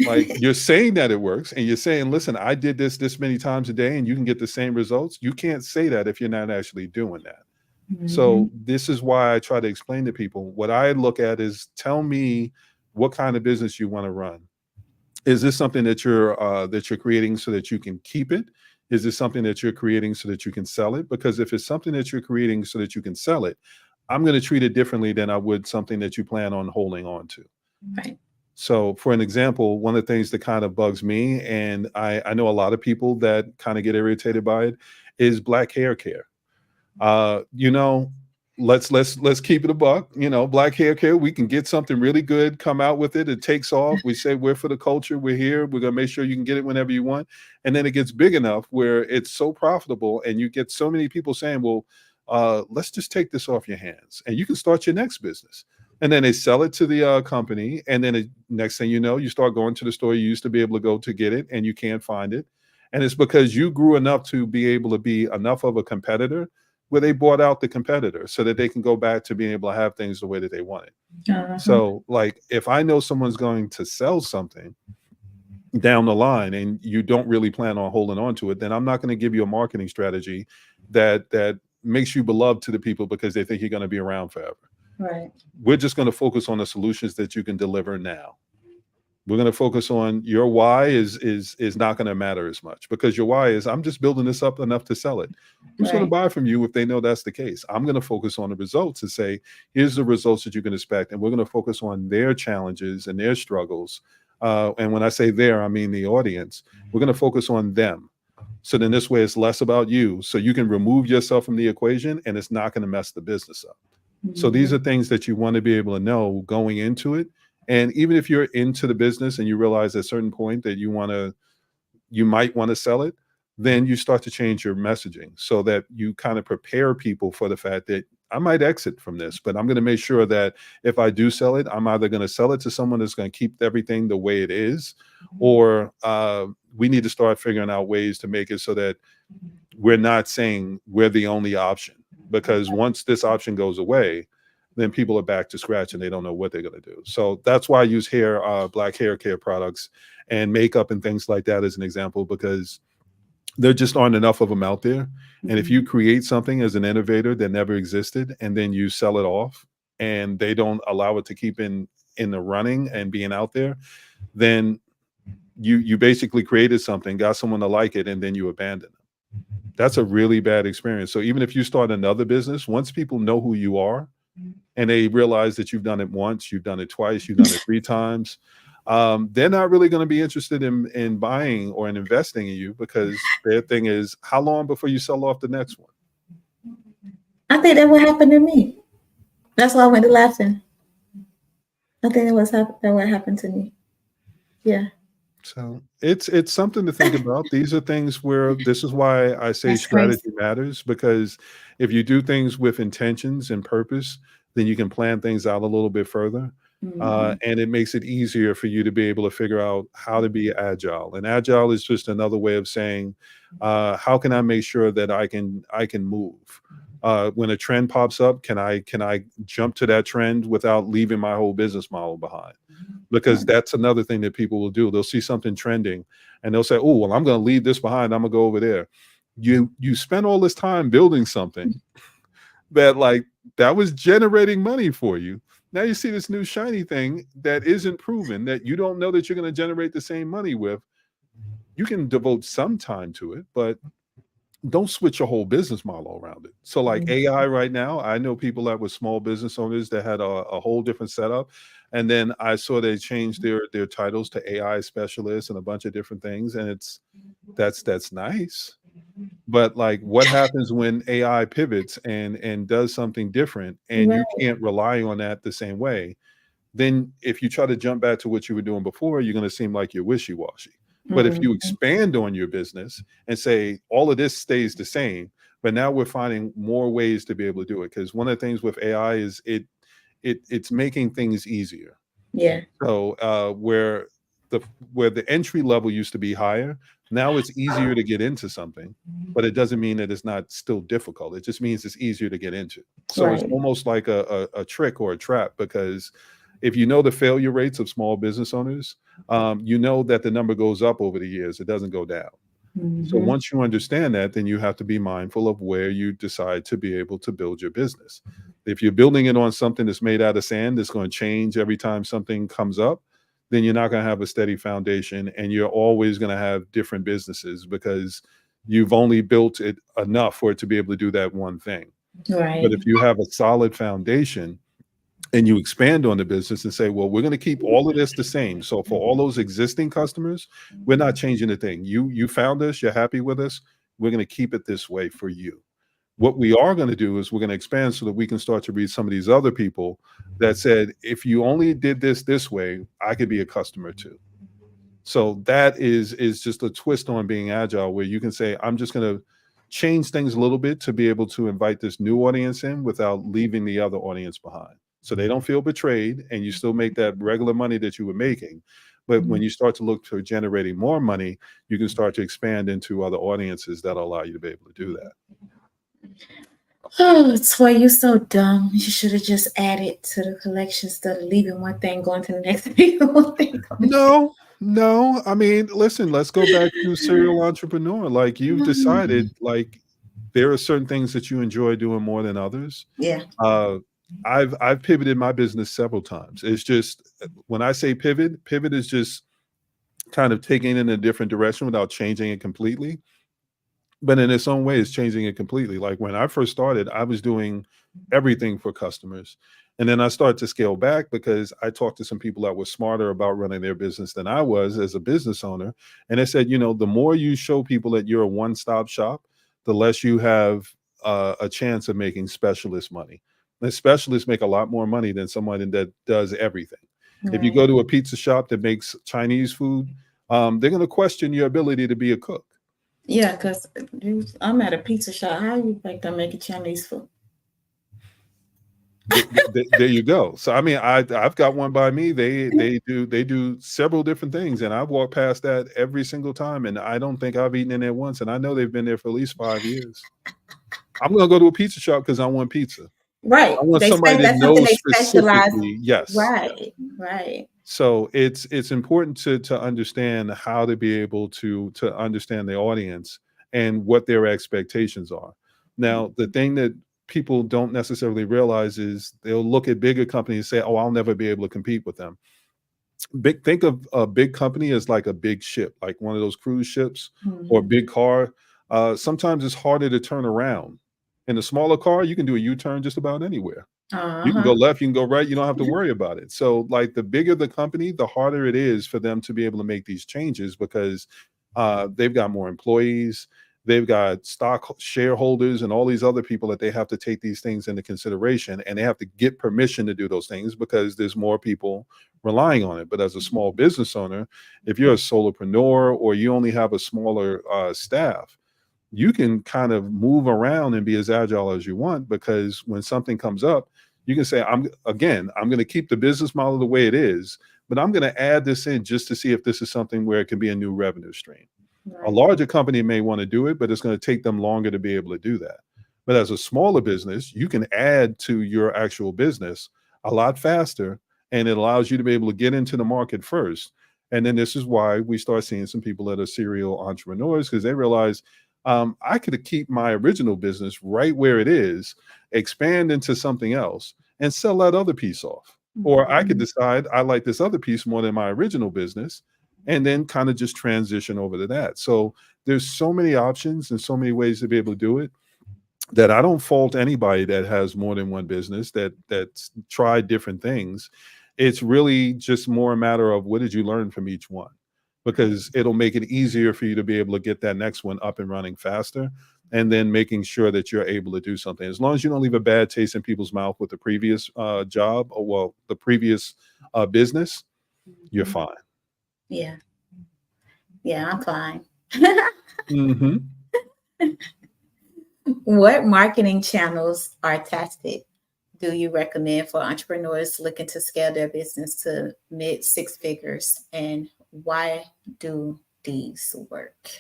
like you're saying that it works and you're saying, listen, I did this many times a day and you can get the same results. You can't say that if you're not actually doing that. Mm-hmm. So this is why I try to explain to people what I look at is tell me what kind of business you want to run. Is this something that you're creating so that you can keep it? Is this something that you're creating so that you can sell it? Because if it's something that you're creating so that you can sell it, I'm going to treat it differently than I would something that you plan on holding on to. Right. So for an example, one of the things that kind of bugs me, and I know a lot of people that kind of get irritated by it, is black hair care. Let's keep it a buck. Black hair care, we can get something really good, come out with it. It takes off. We say we're for the culture. We're here. We're going to make sure you can get it whenever you want. And then it gets big enough where it's so profitable and you get so many people saying, well, let's just take this off your hands and you can start your next business. And then they sell it to the company. And then next thing you know, you start going to the store you used to be able to go to get it and you can't find it. And it's because you grew enough to be able to be enough of a competitor where they bought out the competitor so that they can go back to being able to have things the way that they want it. Uh-huh. So like if I know someone's going to sell something down the line and you don't really plan on holding on to it, then I'm not going to give you a marketing strategy that makes you beloved to the people because they think you're going to be around forever. Right. We're just going to focus on the solutions that you can deliver now. We're going to focus on your why is not going to matter as much because your why is I'm just building this up enough to sell it. Who's going to buy from you if they know that's the case? I'm going to focus on the results and say, here's the results that you can expect. And we're going to focus on their challenges and their struggles. And when I say there, I mean the audience. We're going to focus on them. So then this way it's less about you. So you can remove yourself from the equation and it's not going to mess the business up. Mm-hmm. So these are things that you want to be able to know going into it. And even if you're into the business and you realize at a certain point that you might want to sell it, then you start to change your messaging so that you kind of prepare people for the fact that I might exit from this, but I'm going to make sure that if I do sell it, I'm either going to sell it to someone that's going to keep everything the way it is, or we need to start figuring out ways to make it so that we're not saying we're the only option. Because once this option goes away, then people are back to scratch and they don't know what they're going to do. So that's why I use black hair care products and makeup and things like that as an example, because there just aren't enough of them out there. And if you create something as an innovator that never existed and then you sell it off and they don't allow it to keep in the running and being out there, then you basically created something, got someone to like it, and then you abandon it. That's a really bad experience. So even if you start another business, once people know who you are and they realize that you've done it once, you've done it twice, you've done it 3 times, they're not really going to be interested in buying or in investing in you because their thing is, how long before you sell off the next one? I think that what happened to me. That's why I went to laughing. I think that what happened to me. Yeah. So it's something to think about. These are things where this is why I say strategy matters, because if you do things with intentions and purpose, then you can plan things out a little bit further. And it makes it easier for you to be able to figure out how to be agile. And agile is just another way of saying, how can I make sure that I can move? When a trend pops up, can I jump to that trend without leaving my whole business model behind? Because that's another thing that people will do. They'll see something trending and they'll say, oh, well, I'm going to leave this behind. I'm gonna go over there. You spend all this time building something that was generating money for you. Now you see this new shiny thing that isn't proven, that you don't know that you're going to generate the same money with. You can devote some time to it, but don't switch your whole business model around it. So like AI right now, I know people that were small business owners that had a whole different setup. And then I saw they changed their titles to AI specialists and a bunch of different things. And that's nice. But like, what happens when AI pivots and does something different and you can't rely on that the same way? Then if you try to jump back to what you were doing before, you're going to seem like you're wishy-washy. But if you expand on your business and say all of this stays the same, but now we're finding more ways to be able to do it, because one of the things with AI is it's making things easier. Yeah. So where the entry level used to be higher, now it's easier to get into something, but it doesn't mean that it's not still difficult. It just means it's easier to get into. So it's Right. almost like a trick or a trap, because if you know the failure rates of small business owners, you know that the number goes up over the years. It doesn't go down. So once you understand that, then you have to be mindful of where you decide to be able to build your business. If you're building it on something that's made out of sand, that's going to change every time something comes up, then you're not going to have a steady foundation, and you're always going to have different businesses because you've only built it enough for it to be able to do that one thing. Right. But if you have a solid foundation and you expand on the business and say, well, we're going to keep all of this the same. So for all those existing customers, we're not changing a thing. You found us, you're happy with us. We're going to keep it this way for you. What we are going to do is we're going to expand so that we can start to reach some of these other people that said, if you only did this way, I could be a customer too. So that is just a twist on being agile, where you can say, I'm just going to change things a little bit to be able to invite this new audience in without leaving the other audience behind, so they don't feel betrayed, and you still make that regular money that you were making. But when you start to look to generating more money, you can start to expand into other audiences that allow you to be able to do that. Oh, Toy, you're so dumb. You should have just added to the collection instead of leaving one thing, going to the next thing, one thing. No. I mean, listen, let's go back to serial entrepreneur. Like, you've decided, like, there are certain things that you enjoy doing more than others. Yeah. I've pivoted my business several times. It's just, when I say pivot is just kind of taking it in a different direction without changing it completely. But in its own way, it's changing it completely. Like, when I first started, I was doing everything for customers. And then I started to scale back because I talked to some people that were smarter about running their business than I was as a business owner. And they said, the more you show people that you're a one-stop shop, the less you have a chance of making specialist money. And specialists make a lot more money than someone that does everything. Right. If you go to a pizza shop that makes Chinese food, they're going to question your ability to be a cook. Yeah, because I'm at a pizza shop. How you think I'm making Chinese food? There you go. So I mean, I've got one by me. They do several different things, and I've walked past that every single time, and I don't think I've eaten in there once, and I know they've been there for at least 5 years. I'm gonna go to a pizza shop because I want pizza. Right. I want somebody that knows specifically. Yes. Right. So it's important to understand how to be able to understand the audience and what their expectations are. Now, the thing that people don't necessarily realize is they'll look at bigger companies and say, oh, I'll never be able to compete with them. Think of a big company as like a big ship, like one of those cruise ships or a big car. Sometimes it's harder to turn around. In a smaller car, you can do a U-turn just about anywhere. You can go left, you can go right. You don't have to worry about it. So, like, the bigger the company, the harder it is for them to be able to make these changes, because they've got more employees, they've got stock shareholders, and all these other people that they have to take these things into consideration, and they have to get permission to do those things because there's more people relying on it. But as a small business owner, if you're a solopreneur or you only have a smaller staff, you can kind of move around and be as agile as you want, because when something comes up, you can say, I'm going to keep the business model the way it is, but I'm going to add this in just to see if this is something where it can be a new revenue stream. Right. A larger company may want to do it, but it's going to take them longer to be able to do that. But as a smaller business, you can add to your actual business a lot faster, and it allows you to be able to get into the market first. And then this is why we start seeing some people that are serial entrepreneurs, because they realize, I could keep my original business right where it is, expand into something else, and sell that other piece off. Or I could decide I like this other piece more than my original business, and then kind of just transition over to that. So there's so many options and so many ways to be able to do it, that I don't fault anybody that has more than one business, that's tried different things. It's really just more a matter of, what did you learn from each one? Because it'll make it easier for you to be able to get that next one up and running faster, and then making sure that you're able to do something. As long as you don't leave a bad taste in people's mouth with the previous job, or, well, the previous business, you're fine. Yeah. Yeah, I'm fine. Hmm. What marketing channels or tactic do you recommend for entrepreneurs looking to scale their business to mid six figures, and why do these work?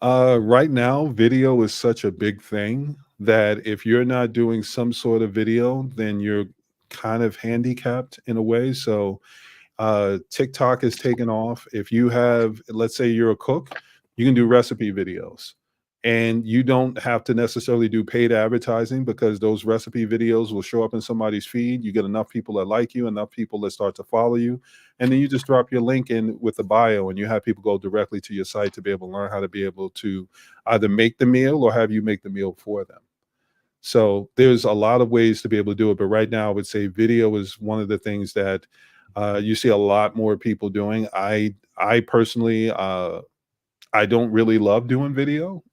Right now, video is such a big thing that if you're not doing some sort of video, then you're kind of handicapped in a way. So TikTok is taken off. If you have, let's say you're a cook, you can do recipe videos. And you don't have to necessarily do paid advertising because those recipe videos will show up in somebody's feed. You get enough people that like you, enough people that start to follow you. And then you just drop your link in with the bio and you have people go directly to your site to be able to learn how to be able to either make the meal or have you make the meal for them. So there's a lot of ways to be able to do it. But right now, I would say video is one of the things that you see a lot more people doing. I personally, I don't really love doing video,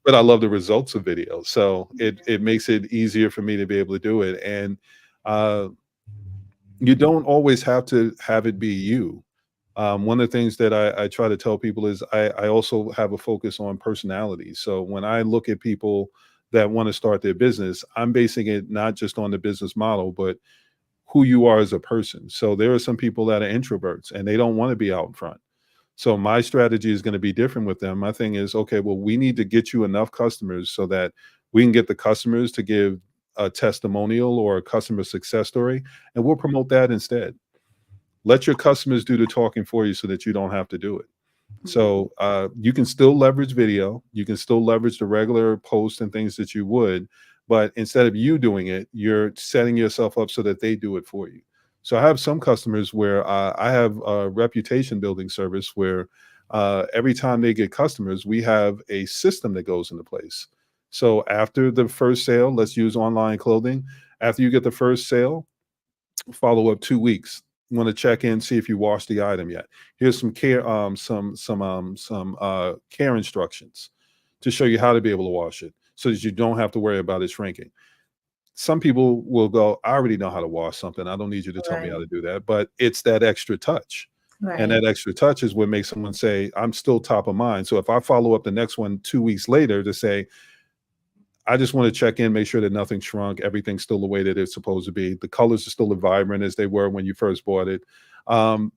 but I love the results of video. So it makes it easier for me to be able to do it. And uh, you don't always have to have it be you. One of the things that I try to tell people is I also have a focus on personality. So when I look at people that want to start their business, I'm basing it not just on the business model, but who you are as a person. So there are some people that are introverts and they don't want to be out in front. So my strategy is going to be different with them. My thing is, okay, well, we need to get you enough customers so that we can get the customers to give a testimonial or a customer success story, and we'll promote that instead. Let your customers do the talking for you so that you don't have to do it. So you can still leverage video. You can still leverage the regular posts and things that you would, but instead of you doing it, you're setting yourself up so that they do it for you. So I have some customers where I have a reputation building service where every time they get customers, we have a system that goes into place. So after the first sale, let's use online clothing. After you get the first sale, follow up 2 weeks. Want to check in, see if you washed the item yet. Here's some care, care instructions to show you how to be able to wash it, so that you don't have to worry about it shrinking. Some people will go, I already know how to wash something. I don't need you to tell me how Right, to do that. But it's that extra touch. And right. that extra touch is what makes someone say, I'm still top of mind. So if I follow up the next one 2 weeks later to say, I just want to check in, make sure that nothing shrunk, everything's still the way that it's supposed to be. The colors are still as vibrant as they were when you first bought it. Um,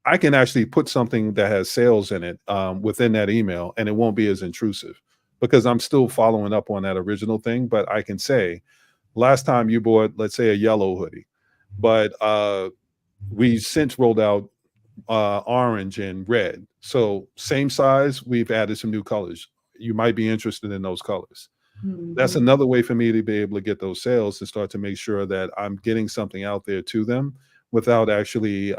I can actually put something that has sales in it within that email, and it won't be as intrusive because I'm still following up on that original thing. But I can say, last time you bought, let's say, a yellow hoodie, but we since rolled out orange and red. So same size, we've added some new colors. You might be interested in those colors. That's Mhm. another way for me to be able to get those sales and start to make sure that I'm getting something out there to them without actually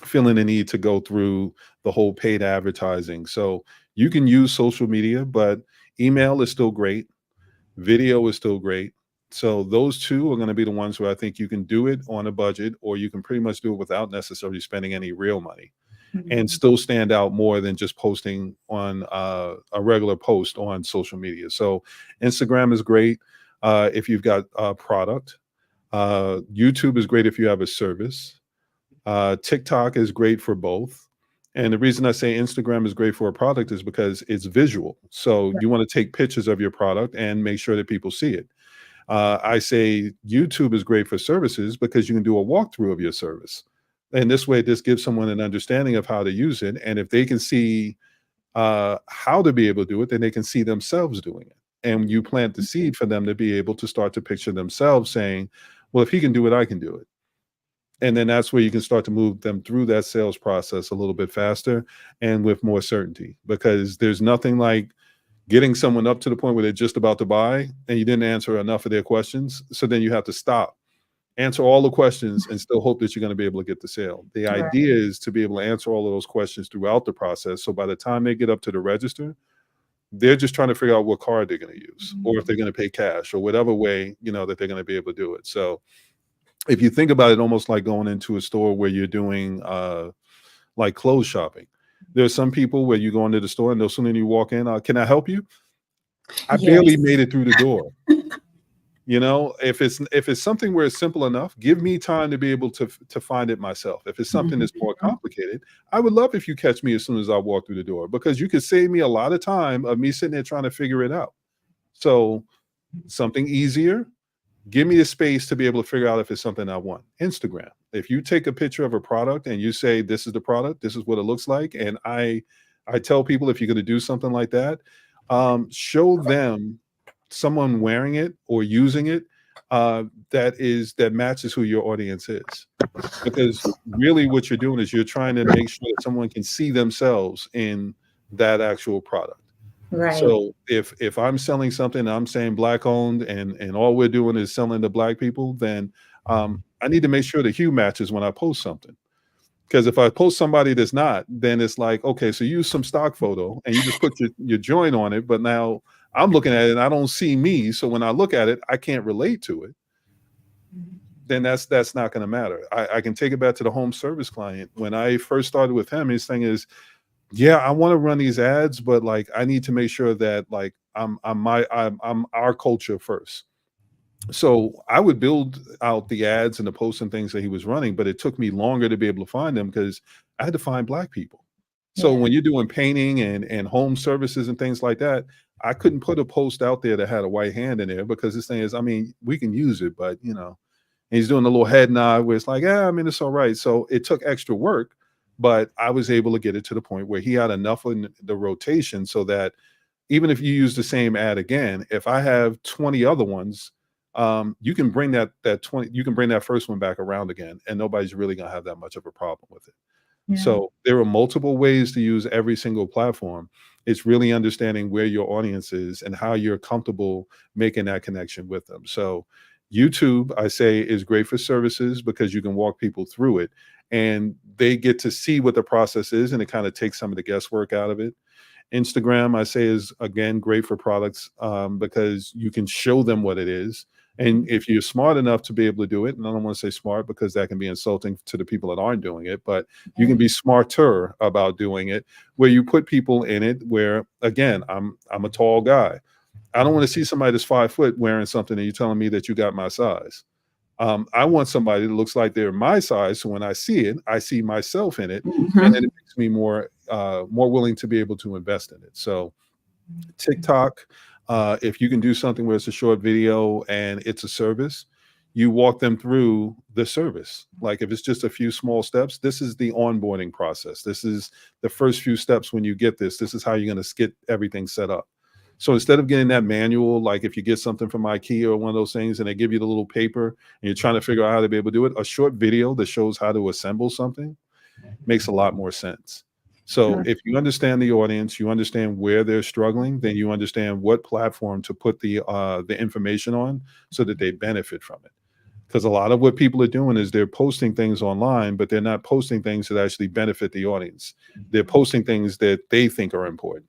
feeling the need to go through the whole paid advertising. So you can use social media, but email is still great. Video is still great. So those two are going to be the ones where I think you can do it on a budget, or you can pretty much do it without necessarily spending any real money and Mhm. still stand out more than just posting on a regular post on social media. So Instagram is great if you've got a product. YouTube is great if you have a service. TikTok is great for both. And the reason I say Instagram is great for a product is because it's visual. So you want to take pictures of your product and make sure that people see it. I say YouTube is great for services because you can do a walkthrough of your service. And this way, this gives someone an understanding of how to use it. And if they can see how to be able to do it, then they can see themselves doing it. And you plant the seed for them to be able to start to picture themselves saying, well, if he can do it, I can do it. And then that's where you can start to move them through that sales process a little bit faster and with more certainty, because there's nothing like getting someone up to the point where they're just about to buy and you didn't answer enough of their questions. So then you have to stop, answer all the questions, and still hope that you're going to be able to get the sale. The Right. idea is to be able to answer all of those questions throughout the process. So by the time they get up to the register, they're just trying to figure out what card they're going to use, or if they're going to pay cash, or whatever way, that they're going to be able to do it. So if you think about it, almost like going into a store where you're doing like clothes shopping. There's some people where you go into the store and no sooner than you walk in, can I help you? I barely Yes. made it through the door. You know, if it's something where it's simple enough, give me time to be able to find it myself. If it's something that's more complicated, I would love if you catch me as soon as I walk through the door, because you could save me a lot of time of me sitting there trying to figure it out. So something easier, give me the space to be able to figure out if it's something I want. Instagram. If you take a picture of a product and you say, this is the product, this is what it looks like. And I tell people, if you're going to do something like that, show them someone wearing it or using it that matches who your audience is. Because really what you're doing is you're trying to make sure that someone can see themselves in that actual product. Right. So if I'm selling something, I'm saying black owned, and all we're doing is selling to black people, then I need to make sure the hue matches when I post something. Because if I post somebody that's not, then it's like, okay, so you use some stock photo and you just put your joint on it, but now I'm looking at it and I don't see me. So when I look at it, I can't relate to it. Then that's not going to matter. I can take it back to the home service client. When I first started with him, his thing is, yeah, I want to run these ads, but like I need to make sure that like I'm our culture first. So I would build out the ads and the posts and things that he was running, but it took me longer to be able to find them because I had to find black people. So when you're doing painting and home services and things like that, I couldn't put a post out there that had a white hand in there, because this thing is, I mean, we can use it, but you know, and he's doing a little head nod where it's like, yeah, I mean, it's all right. So it took extra work, but I was able to get it to the point where he had enough in the rotation so that even if you use the same ad again, if I have 20 other ones, you can bring that 20, you can bring that first one back around again, and nobody's really gonna have that much of a problem with it. So there are multiple ways to use every single platform. It's really understanding where your audience is and how you're comfortable making that connection with them. So YouTube, I say, is great for services because you can walk people through it and they get to see what the process is, and it kind of takes some of the guesswork out of it. Instagram, I say, is again great for products because you can show them what it is. And if you're smart enough to be able to do it, and I don't want to say smart because that can be insulting to the people that aren't doing it, but you can be smarter about doing it, where you put people in it where, again, I'm a tall guy. I don't want to see somebody that's 5 foot wearing something and you're telling me that you got my size. I want somebody that looks like they're my size. So when I see it, I see myself in it, and then it makes me more willing to be able to invest in it. So TikTok, if you can do something where it's a short video and it's a service, you walk them through the service. Like if it's just a few small steps, this is the onboarding process. This is the first few steps when you get this. This is how you're going to get everything set up. So instead of getting that manual, like if you get something from IKEA or one of those things and they give you the little paper and you're trying to figure out how to be able to do it, a short video that shows how to assemble something makes a lot more sense. So if you understand the audience, you understand where they're struggling, then you understand what platform to put the information on so that they benefit from it. Because a lot of what people are doing is they're posting things online, but they're not posting things that actually benefit the audience. They're posting things that they think are important.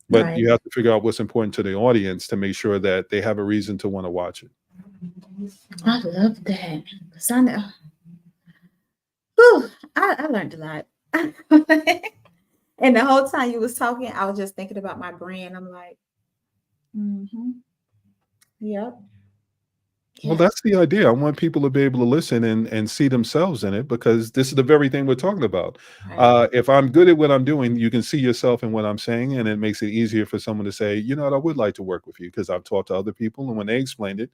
But you have to figure out what's important to the audience to make sure that they have a reason to want to watch it. I love that. I learned a lot. And the whole time you was talking, I was just thinking about my brand. I'm like, yep. Well, that's the idea. I want people to be able to listen and see themselves in it, because this is the very thing we're talking about. If I'm good at what I'm doing, you can see yourself in what I'm saying, and it makes it easier for someone to say, you know what, I would like to work with you, because I've talked to other people, and when they explained it,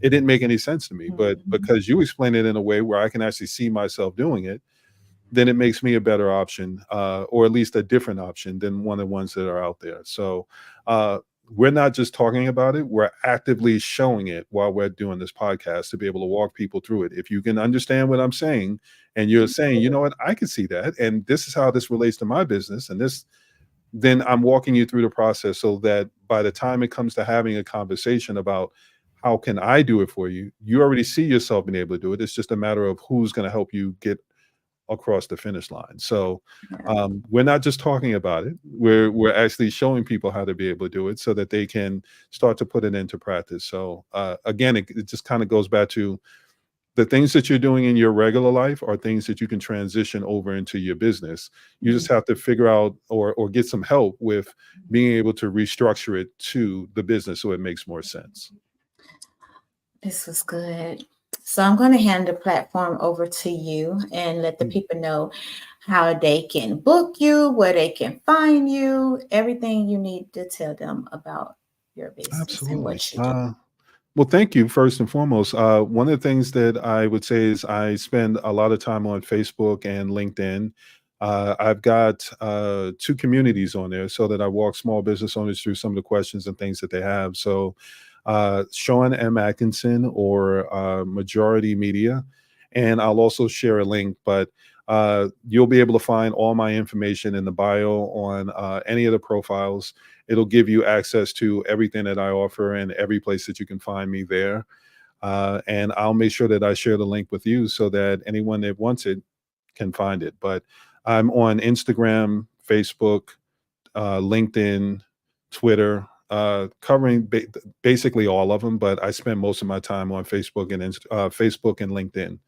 it didn't make any sense to me. But because you explain it in a way where I can actually see myself doing it, then it makes me a better option, or at least a different option than one of the ones that are out there. So we're not just talking about it, we're actively showing it while we're doing this podcast to be able to walk people through it. If you can understand what I'm saying and you're saying, you know what, I can see that, and this is how this relates to my business, and this, then I'm walking you through the process so that by the time it comes to having a conversation about how can I do it for you, you already see yourself being able to do it. It's just a matter of who's going to help you get across the finish line. So we're not just talking about it, we're actually showing people how to be able to do it so that they can start to put it into practice. So again, it just kind of goes back to the things that you're doing in your regular life are things that you can transition over into your business. You just have to figure out or get some help with being able to restructure it to the business so it makes more sense. This was good. So I'm going to hand the platform over to you and let the people know how they can book you, where they can find you, everything you need to tell them about your business and Absolutely. what you do. Well, thank you first and foremost. One of the things that I would say is I spend a lot of time on Facebook and LinkedIn. I've got two communities on there so that I walk small business owners through some of the questions and things that they have. So, Sean M. Atkinson or Majority Media. And I'll also share a link, but you'll be able to find all my information in the bio on any of the profiles. It'll give you access to everything that I offer and every place that you can find me there. And I'll make sure that I share the link with you so that anyone that wants it can find it. But I'm on Instagram, Facebook, LinkedIn, Twitter, covering basically all of them. But I spend most of my time on Facebook and Facebook and LinkedIn.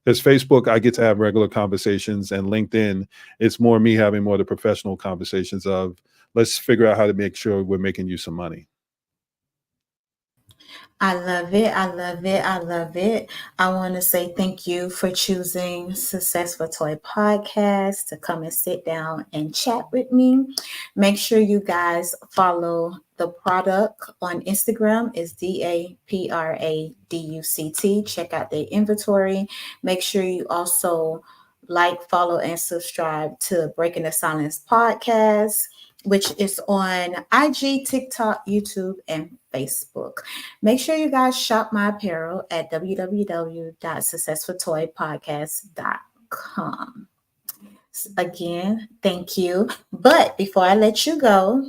Because Facebook, I get to have regular conversations, and LinkedIn, it's more me having more of the professional conversations of let's figure out how to make sure we're making you some money. I love it. I love it. I love it. I want to say thank you for choosing Successful Toy Podcast to come and sit down and chat with me. Make sure you guys follow the product on Instagram. Is DAPRADUCT. Check out their inventory. Make sure you also like, follow, and subscribe to Breaking the Silence podcast, which is on IG, TikTok, YouTube, and Facebook. Make sure you guys shop my apparel at www.successfultoypodcast.com. Again, thank you. But before I let you go,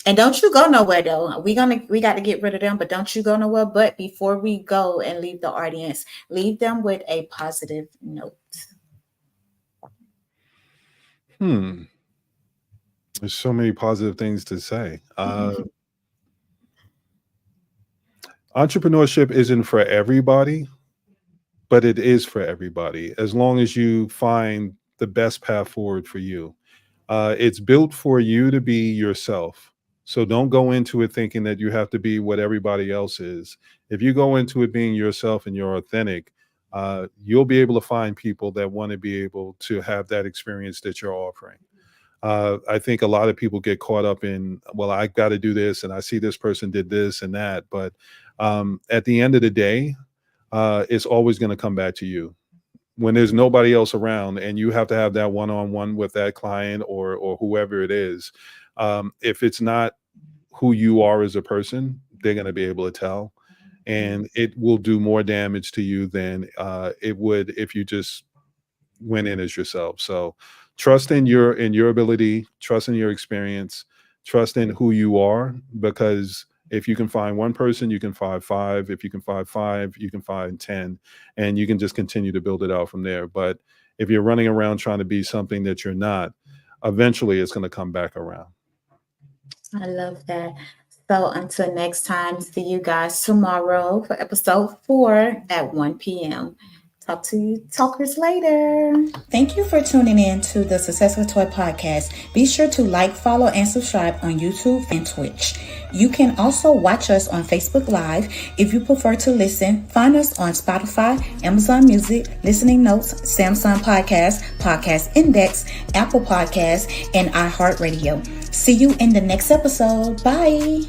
and don't you go nowhere though. We got to get rid of them, but don't you go nowhere. But before we go and leave the audience, leave them with a positive note. There's so many positive things to say. Entrepreneurship isn't for everybody, but it is for everybody as long as you find the best path forward for you. It's built for you to be yourself. So don't go into it thinking that you have to be what everybody else is. If you go into it being yourself and you're authentic, you'll be able to find people that want to be able to have that experience that you're offering. I think a lot of people get caught up in, well, I got to do this, and I see this person did this and that. But at the end of the day, it's always going to come back to you. When there's nobody else around and you have to have that one-on-one with that client or whoever it is, if it's not who you are as a person, they're going to be able to tell. And it will do more damage to you than it would if you just went in as yourself. So trust in your ability, trust in your experience, trust in who you are, because if you can find one person, you can find five. If you can find five, you can find 10, and you can just continue to build it out from there. But if you're running around trying to be something that you're not, eventually it's going to come back around. I love that. So until next time, see you guys tomorrow for episode 4 at 1 p.m. Talk to you talkers later. Thank you for tuning in to the Successful Toy Podcast. Be sure to like, follow, and subscribe on YouTube and Twitch. You can also watch us on Facebook Live. If you prefer to listen, find us on Spotify, Amazon Music, Listening Notes, Samsung Podcast, Podcast Index, Apple Podcasts, and iHeartRadio. See you in the next episode. Bye.